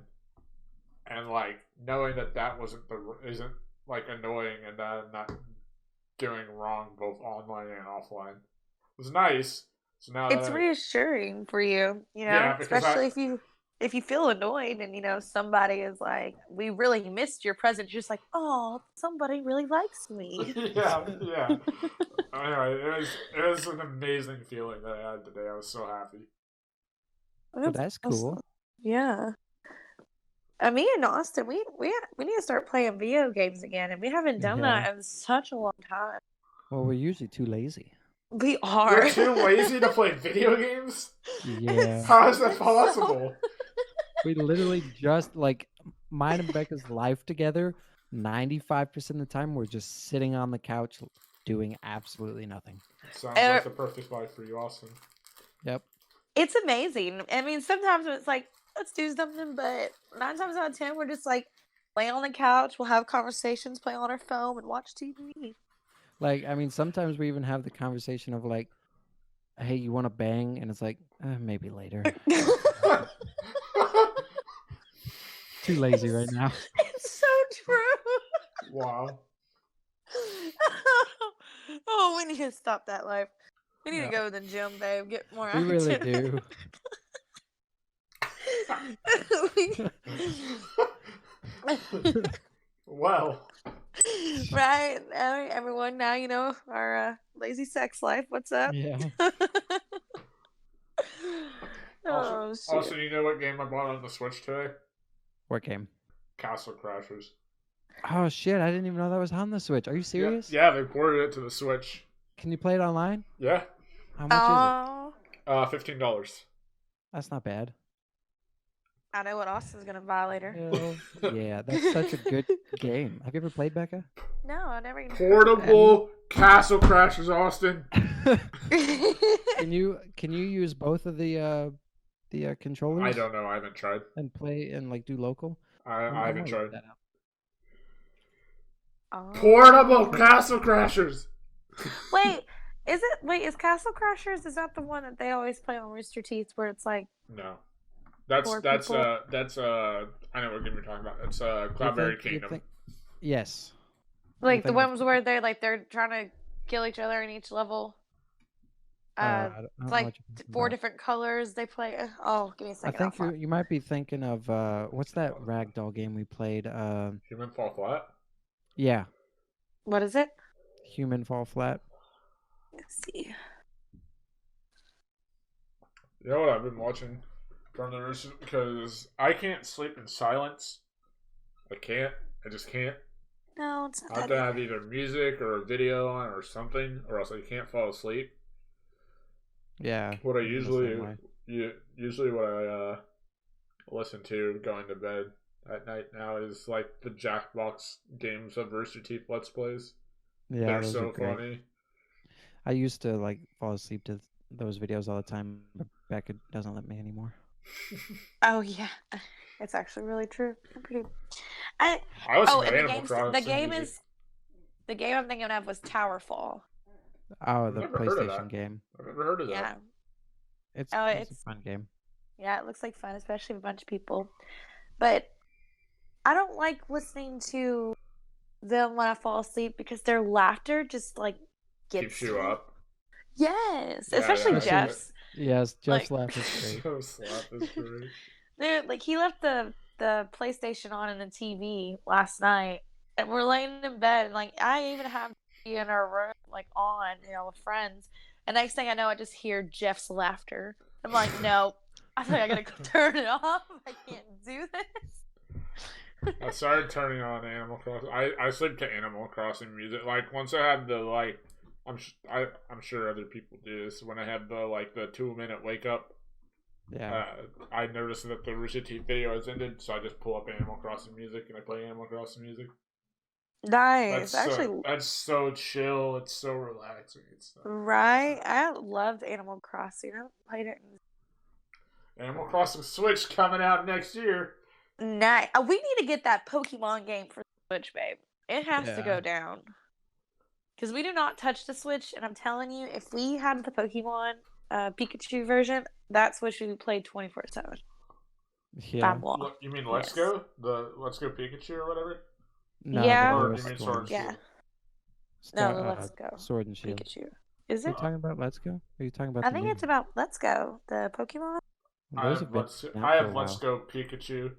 Speaker 1: and like knowing that wasn't isn't like annoying and that I'm not doing wrong both online and offline. It was nice. So now
Speaker 3: it's
Speaker 1: that
Speaker 3: reassuring for you,
Speaker 1: yeah, because
Speaker 3: especially if you feel annoyed and somebody is like, we really missed your presence. You're just like, oh, somebody really likes me.
Speaker 1: yeah. Anyway, it was an amazing feeling that I had today. I was so happy.
Speaker 2: Well, that's cool.
Speaker 3: awesome. Yeah. Me and Austin, we need to start playing video games again, and we haven't done
Speaker 2: Yeah.
Speaker 3: that in such a long time.
Speaker 2: Well, we're usually too lazy.
Speaker 3: We are.
Speaker 1: You're too lazy to play video games?
Speaker 2: Yeah.
Speaker 1: How is that possible?
Speaker 2: We literally just like mine and Becca's life together. 95% of the time, we're just sitting on the couch doing absolutely nothing.
Speaker 1: Sounds like the perfect life for you, Austin.
Speaker 2: Yep.
Speaker 3: It's amazing. I mean, sometimes it's like, let's do something, but 9 times out of 10, we're just like laying on the couch. We'll have conversations, play on our phone, and watch TV.
Speaker 2: Like, I mean, sometimes we even have the conversation of like, hey, you want to bang? And it's like, maybe later. Too lazy right now.
Speaker 3: It's so true.
Speaker 1: Wow.
Speaker 3: Oh, we need to stop that life. We need to go to the gym, babe. Get more
Speaker 2: We really
Speaker 3: active.
Speaker 2: do.
Speaker 1: Well.
Speaker 3: Right, everyone. Now you know our lazy sex life. What's up?
Speaker 2: Yeah.
Speaker 3: Oh, shit.
Speaker 1: Also, you know what game I bought on the Switch today?
Speaker 2: What game?
Speaker 1: Castle Crashers.
Speaker 2: Oh shit! I didn't even know that was on the Switch. Are you serious?
Speaker 1: Yeah, they ported it to the Switch.
Speaker 2: Can you play it online?
Speaker 1: Yeah.
Speaker 2: How much is it?
Speaker 1: $15.
Speaker 2: That's not bad.
Speaker 3: I know what Austin's gonna buy later.
Speaker 2: Hell yeah, that's such a good game. Have you ever played, Becca?
Speaker 3: No, I never even
Speaker 1: Portable Castle Crashers, Austin.
Speaker 2: Can you use both of the controllers?
Speaker 1: I don't know. I haven't tried.
Speaker 2: And play and like do local.
Speaker 1: I haven't tried.
Speaker 2: That out.
Speaker 3: Oh.
Speaker 1: Portable Castle Crashers.
Speaker 3: Wait, is Castle Crashers? Is that the one that they always play on Rooster Teeth, where it's like?
Speaker 1: No, that's
Speaker 3: I
Speaker 1: know what game you're talking about. It's Cloudberry Kingdom.
Speaker 2: Yes.
Speaker 3: Like the ones where they're trying to kill each other in each level. It's like 4 different colors they play. Oh, give me a second.
Speaker 2: I think you might be thinking of what's that ragdoll game we played?
Speaker 1: Human Fall Flat.
Speaker 2: Yeah.
Speaker 3: What is it?
Speaker 2: Human Fall Flat.
Speaker 3: Let's see.
Speaker 1: You know what I've been watching from the Rooster, because I can't sleep in silence. I can't. I just can't.
Speaker 3: No, it's not.
Speaker 1: I have to have either music or a video on or something, or else I can't fall asleep.
Speaker 2: Yeah.
Speaker 1: What I usually what I listen to going to bed at night now is like the Jackbox games of Rooster Teeth Let's Plays.
Speaker 2: Yeah,
Speaker 1: they're
Speaker 2: those
Speaker 1: so
Speaker 2: are great.
Speaker 1: funny.
Speaker 2: I used to like fall asleep to those videos all the time, but Becca doesn't let me anymore.
Speaker 3: Oh yeah, it's actually really true.
Speaker 1: I listen to
Speaker 3: and
Speaker 1: Animal Crossing.
Speaker 3: The game I'm thinking of was Towerfall.
Speaker 2: Oh, the
Speaker 1: Never heard of
Speaker 2: PlayStation
Speaker 1: that.
Speaker 2: game.
Speaker 1: I've never heard of that.
Speaker 3: Yeah.
Speaker 2: It's a fun game.
Speaker 3: Yeah, it looks like fun, especially with a bunch of people. But I don't like listening to them when I fall asleep because their laughter just like
Speaker 1: Keeps you up.
Speaker 3: Yes,
Speaker 1: Yeah,
Speaker 3: especially
Speaker 1: yeah.
Speaker 3: Jeff's.
Speaker 2: Yes, Jeff's
Speaker 3: Like-
Speaker 2: laugh is great.
Speaker 1: Jeff's laugh is great.
Speaker 3: They're like he left the PlayStation on and the TV last night, and we're laying in bed, and like I even have TV in our room like on, with friends. And next thing I know, I just hear Jeff's laughter. I'm like, no, I think I gotta go turn it off. I can't do this.
Speaker 1: I started turning on Animal Crossing. I sleep to Animal Crossing music. Like once I have the I'm sure other people do this. When I have the 2-minute wake up,
Speaker 2: Yeah.
Speaker 1: I noticed that the Rooster Teeth video has ended, so I just pull up Animal Crossing music and I play Animal Crossing music.
Speaker 3: Nice.
Speaker 1: That's so chill. It's so relaxing.
Speaker 3: Right? I loved Animal Crossing. I played it.
Speaker 1: Animal Crossing Switch coming out next year.
Speaker 3: Nice. We need to get that Pokemon game for Switch, babe. It has to go down. Because we do not touch the Switch, and I'm telling you, if we had the Pokemon Pikachu version, that Switch would be played 24/7.
Speaker 2: Yeah.
Speaker 1: You mean Let's Go? The Let's Go Pikachu or whatever?
Speaker 2: No,
Speaker 3: yeah.
Speaker 1: Or do you mean Sword and Shield?
Speaker 3: Yeah. No, the Let's Go.
Speaker 2: Sword and Shield.
Speaker 3: Pikachu. Is
Speaker 2: Are
Speaker 3: it?
Speaker 2: you talking about Let's Go? Are you talking about?
Speaker 3: I think it's about Let's Go, the Pokemon.
Speaker 1: I have Let's Go Pikachu.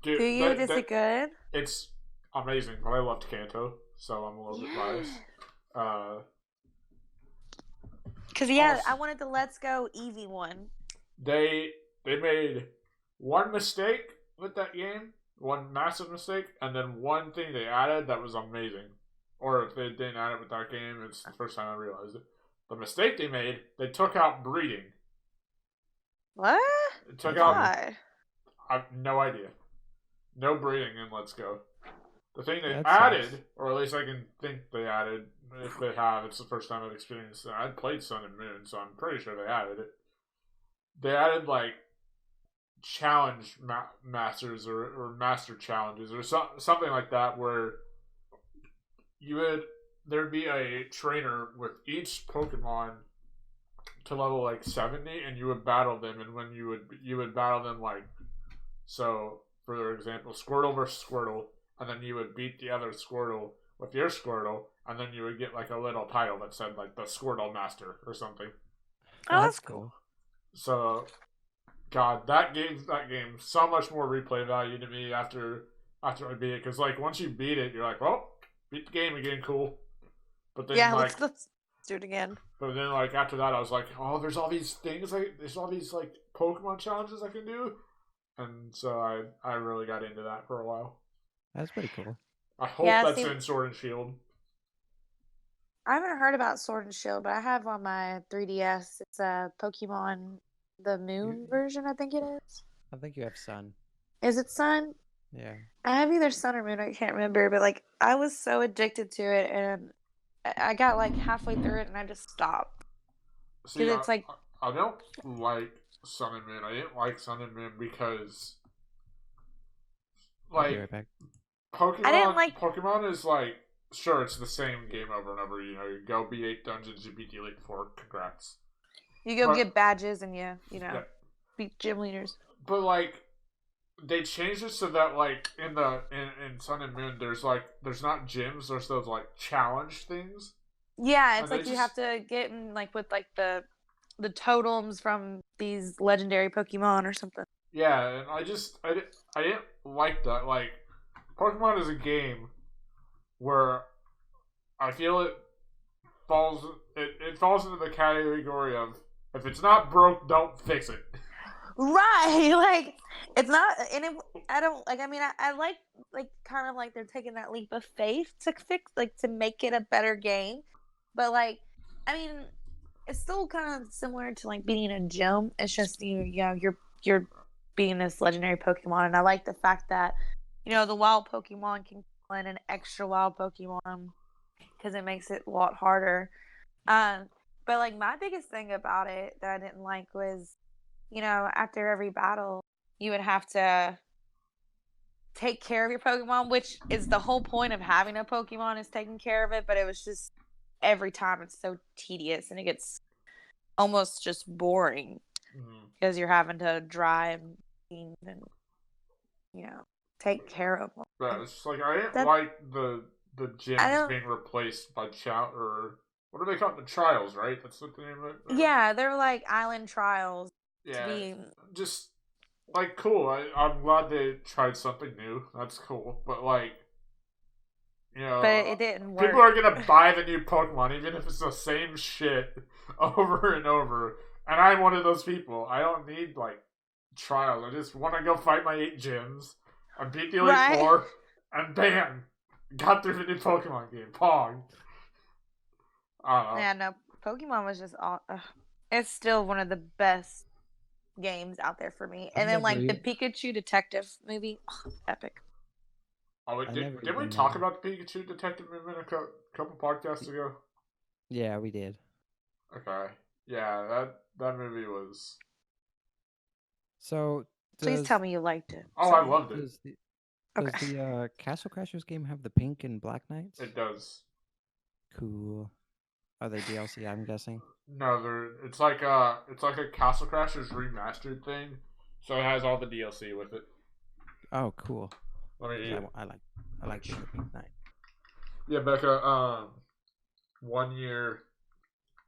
Speaker 1: Dude,
Speaker 3: do you? Is it good?
Speaker 1: It's amazing, but I loved Kanto, so I'm a little bit biased.
Speaker 3: Because I wanted the Let's Go Eevee one.
Speaker 1: They made one mistake with that game, one massive mistake, and then one thing they added that was amazing. Or if they didn't add it with that game, it's the first time I realized it. The mistake they made, they took out breeding.
Speaker 3: What?
Speaker 1: It took out. I have no idea. No breeding in Let's Go. The thing they added, or at least I can think they added, if they have, it's the first time I've experienced it. I'd played Sun and Moon, so I'm pretty sure they added it. They added, challenge masters or master challenges or something like that, where there'd be a trainer with each Pokemon to level 70, and you would battle them, and when you would battle them so for example, Squirtle versus Squirtle, and then you would beat the other Squirtle with your Squirtle, and then you would get a little title that said the Squirtle Master or something.
Speaker 3: Oh, that's cool.
Speaker 1: So, God, that gave that game so much more replay value to me after I beat it, because once you beat it, you're like, well, beat the game again, cool. But then
Speaker 3: let's do it again.
Speaker 1: But then after that, I was like, oh, there's all these things, there's all these Pokemon challenges I can do. And so I really got into that for a while.
Speaker 2: That's pretty cool.
Speaker 1: I hope that's in Sword and Shield.
Speaker 3: I haven't heard about Sword and Shield, but I have on my 3DS. It's a Pokemon the Moon version, I think it is.
Speaker 2: I think you have Sun.
Speaker 3: Is it Sun?
Speaker 2: Yeah. I
Speaker 3: have either Sun or Moon. I can't remember, but I was so addicted to it, and I got halfway through it, and I just stopped.
Speaker 1: See, it's I don't like Sun and Moon. I didn't like Sun and Moon because
Speaker 2: right back.
Speaker 1: Pokemon. I didn't like Pokemon is sure, it's the same game over and over. You go beat 8 dungeons, you beat the Elite Four. Congrats.
Speaker 3: You go get badges and beat gym leaders.
Speaker 1: But they changed it so that in Sun and Moon there's not gyms, there's those challenge things.
Speaker 3: Yeah, it's you have to get in with the totems from these legendary Pokemon or something.
Speaker 1: Yeah, and I didn't like that. Pokemon is a game where I feel it falls into the category of, if it's not broke, don't fix it.
Speaker 3: Right, it's not, and I don't I like kind of they're taking that leap of faith to fix to make it a better game, but it's still kind of similar to beating a gym. It's just you're beating this legendary Pokemon, and I like the fact that the wild Pokemon can call in an extra wild Pokemon because it makes it a lot harder. But my biggest thing about it that I didn't like was, after every battle, you would have to take care of your Pokemon, which is the whole point of having a Pokemon, is taking care of it. But it was just every time it's so tedious, and it gets almost just boring because you're having to drive and take care of them.
Speaker 1: Yeah, it's just I didn't like the gyms being replaced by or what are they called? The trials, right? That's what the name of it.
Speaker 3: Yeah, they're island trials.
Speaker 1: Yeah, just cool. I'm glad they tried something new. That's cool, but
Speaker 3: but it didn't work.
Speaker 1: People are gonna buy the new Pokemon even if it's the same shit over and over. And I'm one of those people. I don't need trials. I just want to go fight my 8 gyms. I beat the Elite Four, and bam, got through the new Pokemon game. Pong. I don't know.
Speaker 3: Yeah, no, Pokemon was just all. It's still one of the best games out there for me. And then
Speaker 2: never
Speaker 3: like the Pikachu Detective movie, epic.
Speaker 1: Oh, wait,
Speaker 2: I never
Speaker 1: did we
Speaker 2: even,
Speaker 1: talk about the Pikachu Detective movement a couple podcasts ago?
Speaker 2: Yeah, we did.
Speaker 1: Okay. Yeah, that movie was.
Speaker 2: So
Speaker 3: Please
Speaker 2: does
Speaker 3: tell me you liked it.
Speaker 1: Oh, I loved it.
Speaker 2: does the
Speaker 3: Okay.
Speaker 2: Castle Crashers game have the pink and black knights?
Speaker 1: It does.
Speaker 2: Cool. Are they DLC? I'm guessing.
Speaker 1: No, it's like a Castle Crashers remastered thing, so it has all the DLC with it.
Speaker 2: Oh, cool.
Speaker 1: Let me.
Speaker 2: 'Cause I like the pink knight.
Speaker 1: Yeah, Becca. 1 year.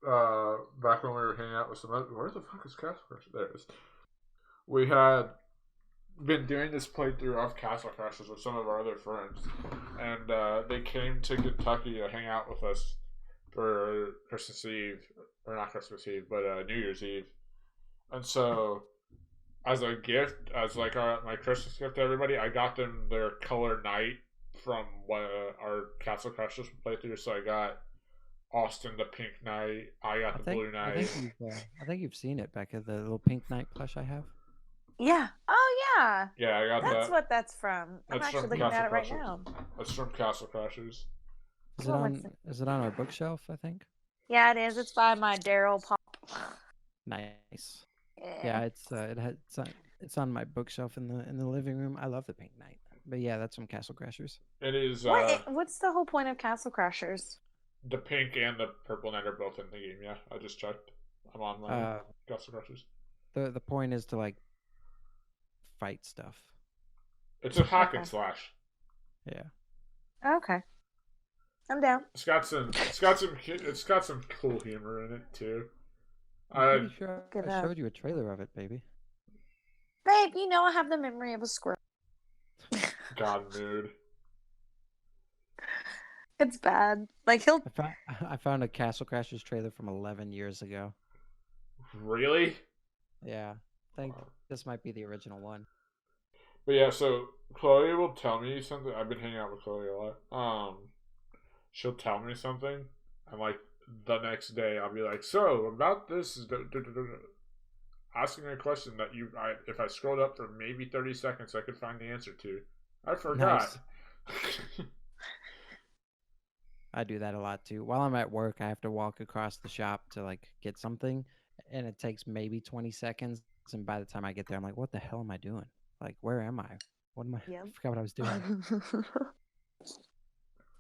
Speaker 1: Back when we were hanging out with some. Where the fuck is Castle Crashers? There it is. We had been doing this playthrough of Castle Crashers with some of our other friends, and they came to Kentucky to hang out with us for Christmas Eve, or not Christmas Eve, but New Year's Eve. And so, as a gift, as like my Christmas gift to everybody, I got them their color night from our Castle Crashers playthrough. So I got Austin the Pink Knight. I got the Blue Knight.
Speaker 2: I think you've seen it, Becca. The little pink knight plush I have.
Speaker 3: Yeah. Oh yeah.
Speaker 1: Yeah, I got that.
Speaker 3: That's what that's from. I'm
Speaker 1: That's
Speaker 3: actually
Speaker 1: from
Speaker 3: looking at it right
Speaker 1: Castle
Speaker 3: now.
Speaker 1: That's from Castle Crashers.
Speaker 2: Is it on our bookshelf? I think.
Speaker 3: Yeah, it is. It's by my Daryl Pop.
Speaker 2: Nice. Yeah, it's on my bookshelf in the living room. I love the pink knight. But yeah, that's from Castle Crashers.
Speaker 1: It is.
Speaker 3: What's the whole point of Castle Crashers?
Speaker 1: The pink and the purple knight are both in the game. Yeah, I just checked. I'm on my Castle Crashers.
Speaker 2: The point is to like fight stuff.
Speaker 1: It's a hack and slash.
Speaker 2: Yeah.
Speaker 3: Okay. I'm down.
Speaker 1: It's got some cool humor in it too.
Speaker 2: I'm pretty sure I showed you a trailer of it, baby.
Speaker 3: Babe, you know I have the memory of a squirrel.
Speaker 1: God, mood.
Speaker 3: It's bad. Like
Speaker 2: I found a Castle Crashers trailer from 11 years ago.
Speaker 1: Really?
Speaker 2: Yeah. I think this might be the original one.
Speaker 1: But yeah, so Chloe will tell me something. I've been hanging out with Chloe a lot. She'll tell me something, and like the next day, I'll be like, "So about this," asking a question that if I scrolled up for maybe 30 seconds, I could find the answer to. I forgot.
Speaker 2: Nice. I do that a lot too. While I'm at work, I have to walk across the shop to like get something, and it takes maybe 20 seconds. And by the time I get there, I'm like, "What the hell am I doing? Like, where am I? What am I?
Speaker 3: Yep.
Speaker 2: I forgot what I was doing."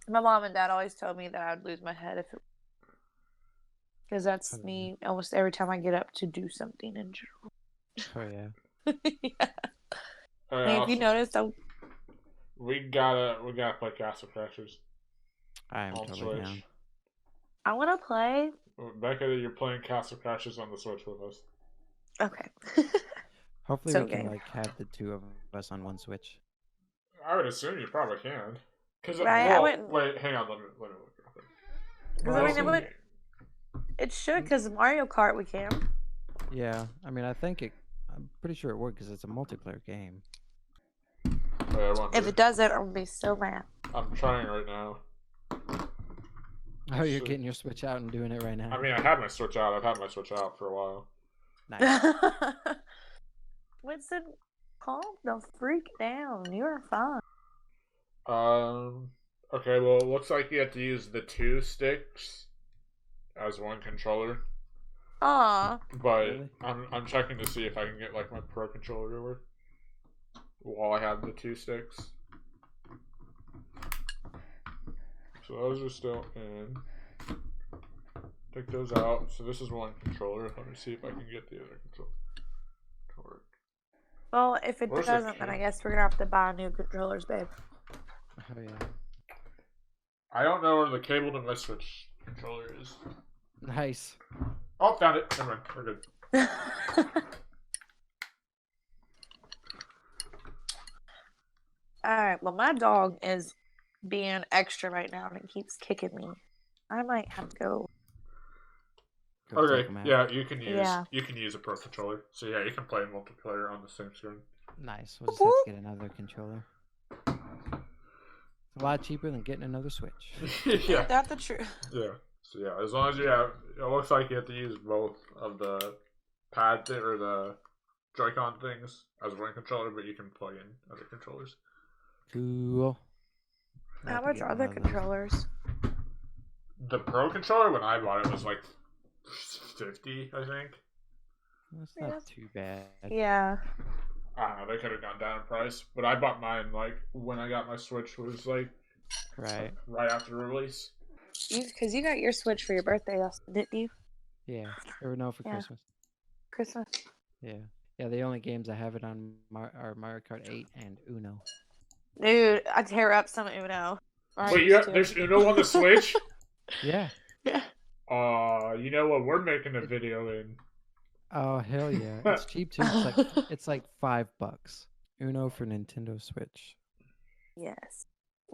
Speaker 3: My mom and dad always told me that I'd lose my head because that's me almost every time I get up to do something in general.
Speaker 2: Oh yeah.
Speaker 3: Yeah. Have you noticed?
Speaker 1: We gotta play Castle Crashers.
Speaker 2: I am totally down.
Speaker 3: I want to play.
Speaker 1: Becca, you're playing Castle Crashers on the Switch with us.
Speaker 3: Okay.
Speaker 2: Hopefully we can like have the two of us on one Switch.
Speaker 1: I would assume you probably can. Because wait, hang on, let me look.
Speaker 3: Well, it should, because Mario Kart we can.
Speaker 2: Yeah, I mean, I'm pretty sure it would because it's a multiplayer game.
Speaker 3: If it doesn't, I'm gonna be so mad.
Speaker 1: I'm trying right now.
Speaker 2: Oh, you're getting your Switch out and doing it right now.
Speaker 1: I mean, I had my Switch out. I've had my Switch out for a while.
Speaker 2: Nice.
Speaker 3: Winston, calm the freak down. You're fine.
Speaker 1: Okay, well, it looks like you have to use the 2 sticks as one controller.
Speaker 3: Aw.
Speaker 1: But really? I'm checking to see if I can get like my Pro controller to work while I have the 2 sticks. So those are still in. Take those out. So this is one controller. Let me see if I can get the other controller to work.
Speaker 3: Well, if it doesn't, then I guess we're gonna have to buy new controllers, babe.
Speaker 2: Oh yeah.
Speaker 1: I don't know where the cable to my Switch controller is.
Speaker 2: Nice.
Speaker 1: Oh, found it. Never mind. We're good.
Speaker 3: Alright, well, my dog is being extra right now and it keeps kicking me. I might have to go.
Speaker 1: Okay, yeah, you can use a Pro controller. So yeah, you can play multiplayer on the same screen.
Speaker 2: Nice. We'll just have to get another controller. It's a lot cheaper than getting another Switch.
Speaker 1: Yeah.
Speaker 3: That's the truth.
Speaker 1: Yeah. So yeah, as long as you have, it looks like you have to use both of the pad or the Joy-Con things as one controller, but you can plug in other controllers.
Speaker 2: Cool. I
Speaker 3: How
Speaker 2: have to
Speaker 3: much
Speaker 2: get
Speaker 3: are
Speaker 2: one
Speaker 3: the
Speaker 2: of those.
Speaker 3: controllers?
Speaker 1: The Pro controller when I bought it was like 50, I think.
Speaker 2: That's
Speaker 3: Yeah.
Speaker 2: not too bad.
Speaker 3: Yeah.
Speaker 1: I don't know, they could have gone down in price, but I bought mine like when I got my Switch was like
Speaker 2: Right.
Speaker 1: right after release.
Speaker 3: Because you got your Switch for your birthday, didn't you?
Speaker 2: Yeah. Or no, for
Speaker 3: Yeah.
Speaker 2: Christmas.
Speaker 3: Christmas.
Speaker 2: Yeah. Yeah, the only games I have it on are Mario Kart 8 and Uno.
Speaker 3: Dude, I tear up some Uno. I
Speaker 1: Wait,
Speaker 3: used to.
Speaker 1: there's Uno on the Switch?
Speaker 2: Yeah.
Speaker 3: Yeah.
Speaker 1: You know what? We're making a video in.
Speaker 2: Oh hell yeah! It's cheap too. It's like $5. Uno for Nintendo Switch.
Speaker 3: Yes.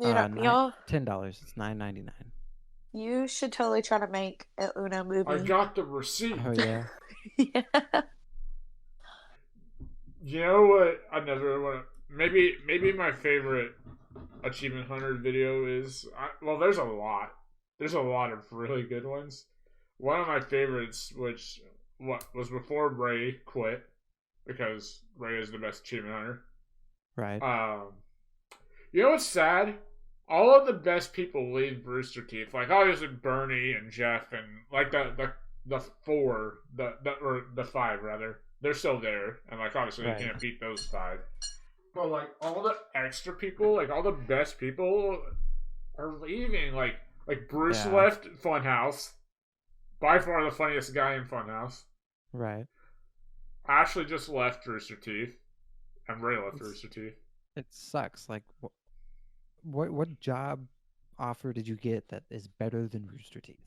Speaker 3: Dude, y'all,
Speaker 2: $10. It's $9.99.
Speaker 3: you should totally try to make an Uno movie.
Speaker 1: I got the receipt.
Speaker 2: Oh yeah.
Speaker 3: Yeah.
Speaker 1: You know what? I never want to. Maybe my favorite Achievement Hunter video is. Well, there's a lot. There's a lot of really good ones. One of my favorites, which was before Ray quit, because Ray is the best Achievement Hunter.
Speaker 2: Right.
Speaker 1: You know what's sad? All of the best people leave Rooster Teeth. Like obviously Bernie and Jeff and like the four, or the five rather. They're still there, and like obviously
Speaker 2: Right.
Speaker 1: you can't beat those five. But like all the extra people, like all the best people, are leaving. Like Bruce
Speaker 2: Yeah.
Speaker 1: left Funhouse, by far the funniest guy in Funhouse.
Speaker 2: Right.
Speaker 1: Ashley just left Rooster Teeth, and Ray left
Speaker 2: It's-
Speaker 1: Rooster Teeth.
Speaker 2: It sucks. Like, what job offer did you get that is better than Rooster Teeth?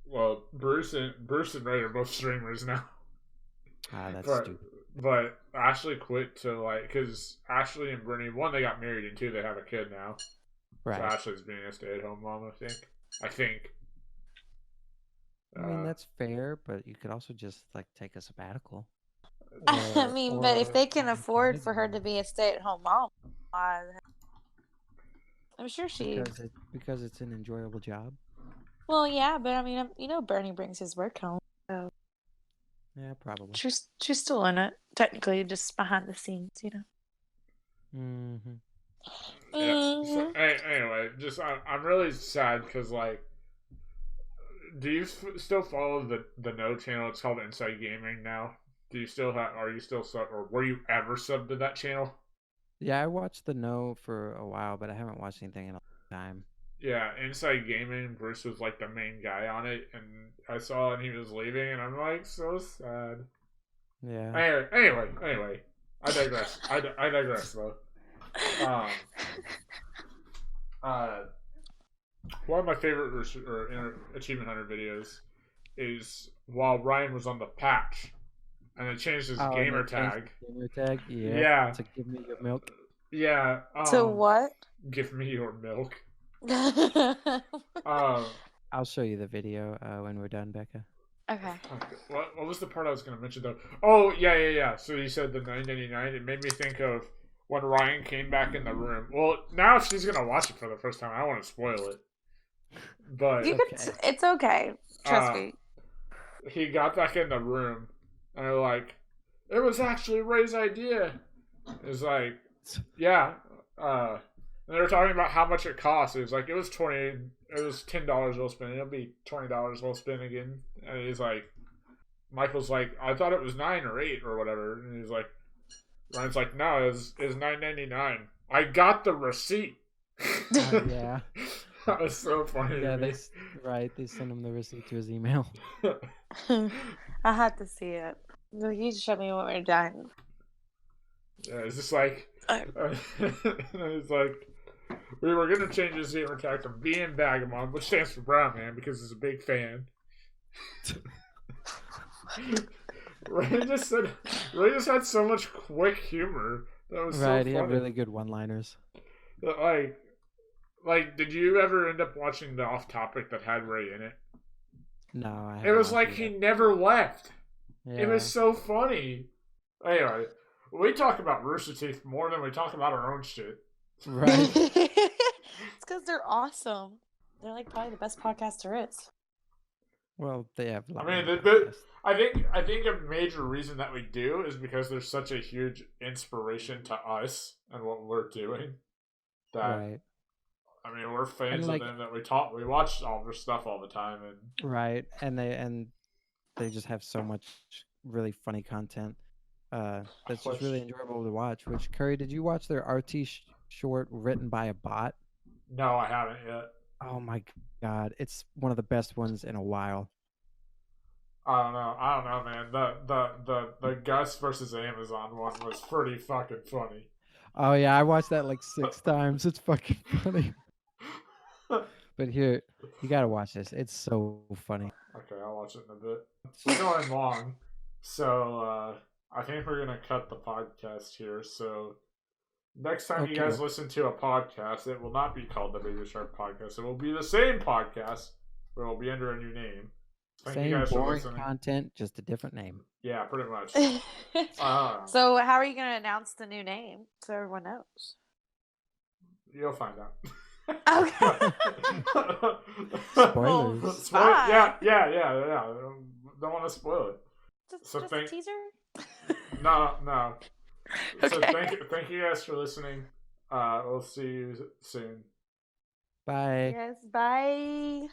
Speaker 1: Well, Bruce and Ray are both streamers now.
Speaker 2: Ah, that's
Speaker 1: but,
Speaker 2: stupid.
Speaker 1: But Ashley quit to because Ashley and Brittany, one, they got married, and two, they have a kid now.
Speaker 2: Right.
Speaker 1: So Ashley's being a stay-at-home mom, I think.
Speaker 2: I mean, that's fair, but you could also just like take a sabbatical.
Speaker 3: I mean, but if they can
Speaker 2: or
Speaker 3: afford for her
Speaker 2: find
Speaker 3: to be a stay-at-home mom, I'm sure she.
Speaker 2: because it's an enjoyable job.
Speaker 3: Well, yeah, but I mean, Bernie brings his work home, so
Speaker 2: Yeah, probably.
Speaker 3: she's still in it, technically, just behind the scenes,
Speaker 2: Mm-hmm.
Speaker 1: Yeah. So, anyway, just I'm really sad because like, do you still follow the No channel? It's called Inside Gaming now. Do you still have? Are you still sub? Or were you ever subbed to that channel?
Speaker 2: Yeah, I watched the No for a while, but I haven't watched anything in a long time.
Speaker 1: Yeah, Inside Gaming. Bruce was like the main guy on it, and I saw and he was leaving, and I'm like so sad.
Speaker 2: Yeah.
Speaker 1: Anyway, I digress. I digress though. One of my favorite Achievement Hunter videos is while Ryan was on the patch, and it changed his
Speaker 2: Oh,
Speaker 1: gamer
Speaker 2: and it changed
Speaker 1: tag.
Speaker 2: the Gamer tag. Yeah.
Speaker 1: Yeah.
Speaker 2: To give me your milk.
Speaker 1: Yeah.
Speaker 3: So what?
Speaker 1: Give me your milk.
Speaker 3: Okay.
Speaker 2: I'll show you the video when we're done, Becca.
Speaker 1: Okay. What was the part I was going to mention though? Oh yeah. So you said the 9.99. It made me think of when Ryan came back in the room. Well, now she's going to watch it for the first time. I don't want to spoil it, but
Speaker 3: You could. It's okay. Trust me.
Speaker 1: He got back in the room, and they're like, "It was actually Ray's idea." It's like, yeah. And they were talking about how much it cost. It was like it was $10 well spent. It'll be $20 well spent again. And he's like, Michael's like, I thought it was 9 or 8 or whatever. And he's like, Ryan's like, no, it's $9.99. I got the receipt.
Speaker 2: Yeah.
Speaker 1: That was so funny.
Speaker 2: Yeah, they sent him the receipt to his email.
Speaker 3: I had to see it. You show me when we're done.
Speaker 1: Yeah, it's just like, it's like, we were gonna change his gamer tag from being Bagamon, which stands for Brown Man because he's a big fan. Ray just had so much quick humor. That was so funny.
Speaker 2: He had really good one-liners.
Speaker 1: Like, did you ever end up watching the Off Topic that had Ray in it?
Speaker 2: No, I haven't.
Speaker 1: It was like he never left.
Speaker 2: Yeah.
Speaker 1: It was so funny. Anyway, we talk about Rooster Teeth more than we talk about our own shit.
Speaker 2: Right.
Speaker 3: It's because they're awesome. They're like probably the best podcast there is.
Speaker 2: Well, they have.
Speaker 1: I mean,
Speaker 2: long
Speaker 1: the
Speaker 2: podcasts.
Speaker 1: I think a major reason that we do is because there's such a huge inspiration to us and what we're doing. That
Speaker 2: Right,
Speaker 1: I mean, we're
Speaker 2: and
Speaker 1: fans of
Speaker 2: like
Speaker 1: them. That we watch all their stuff all the time, and
Speaker 2: right, and they just have so much really funny content. That's just really
Speaker 1: which
Speaker 2: enjoyable to watch. Which Curry, did you watch their RT short written by a bot?
Speaker 1: no, I haven't yet.
Speaker 2: Oh my god, it's one of the best ones in a while.
Speaker 1: I don't know, man. The Gus versus Amazon one was pretty fucking funny.
Speaker 2: Oh yeah, I watched that like 6 times. It's fucking funny. But here, you gotta watch this. It's so funny.
Speaker 1: Okay, I'll watch it in a bit. We're going long, so I think we're gonna cut the podcast here. So next time you
Speaker 2: Okay.
Speaker 1: guys listen to a podcast, it will not be called the Baby Shark Podcast. It will be the same podcast, but it will be under a new name. Thank you
Speaker 2: Same
Speaker 1: guys for
Speaker 2: boring
Speaker 1: listening.
Speaker 2: content, just a different name.
Speaker 1: Yeah, pretty much.
Speaker 3: So how are you going to announce the new name so everyone knows?
Speaker 1: You'll find out.
Speaker 3: Okay.
Speaker 2: Spoilers.
Speaker 3: Well,
Speaker 1: Spoil-
Speaker 3: bye.
Speaker 1: yeah. Don't want to spoil it.
Speaker 3: Just,
Speaker 1: So
Speaker 3: just
Speaker 1: thank-
Speaker 3: a teaser?
Speaker 1: No. So
Speaker 3: Okay.
Speaker 1: thank you guys for listening. We'll see you soon.
Speaker 2: Bye.
Speaker 3: Yes, bye.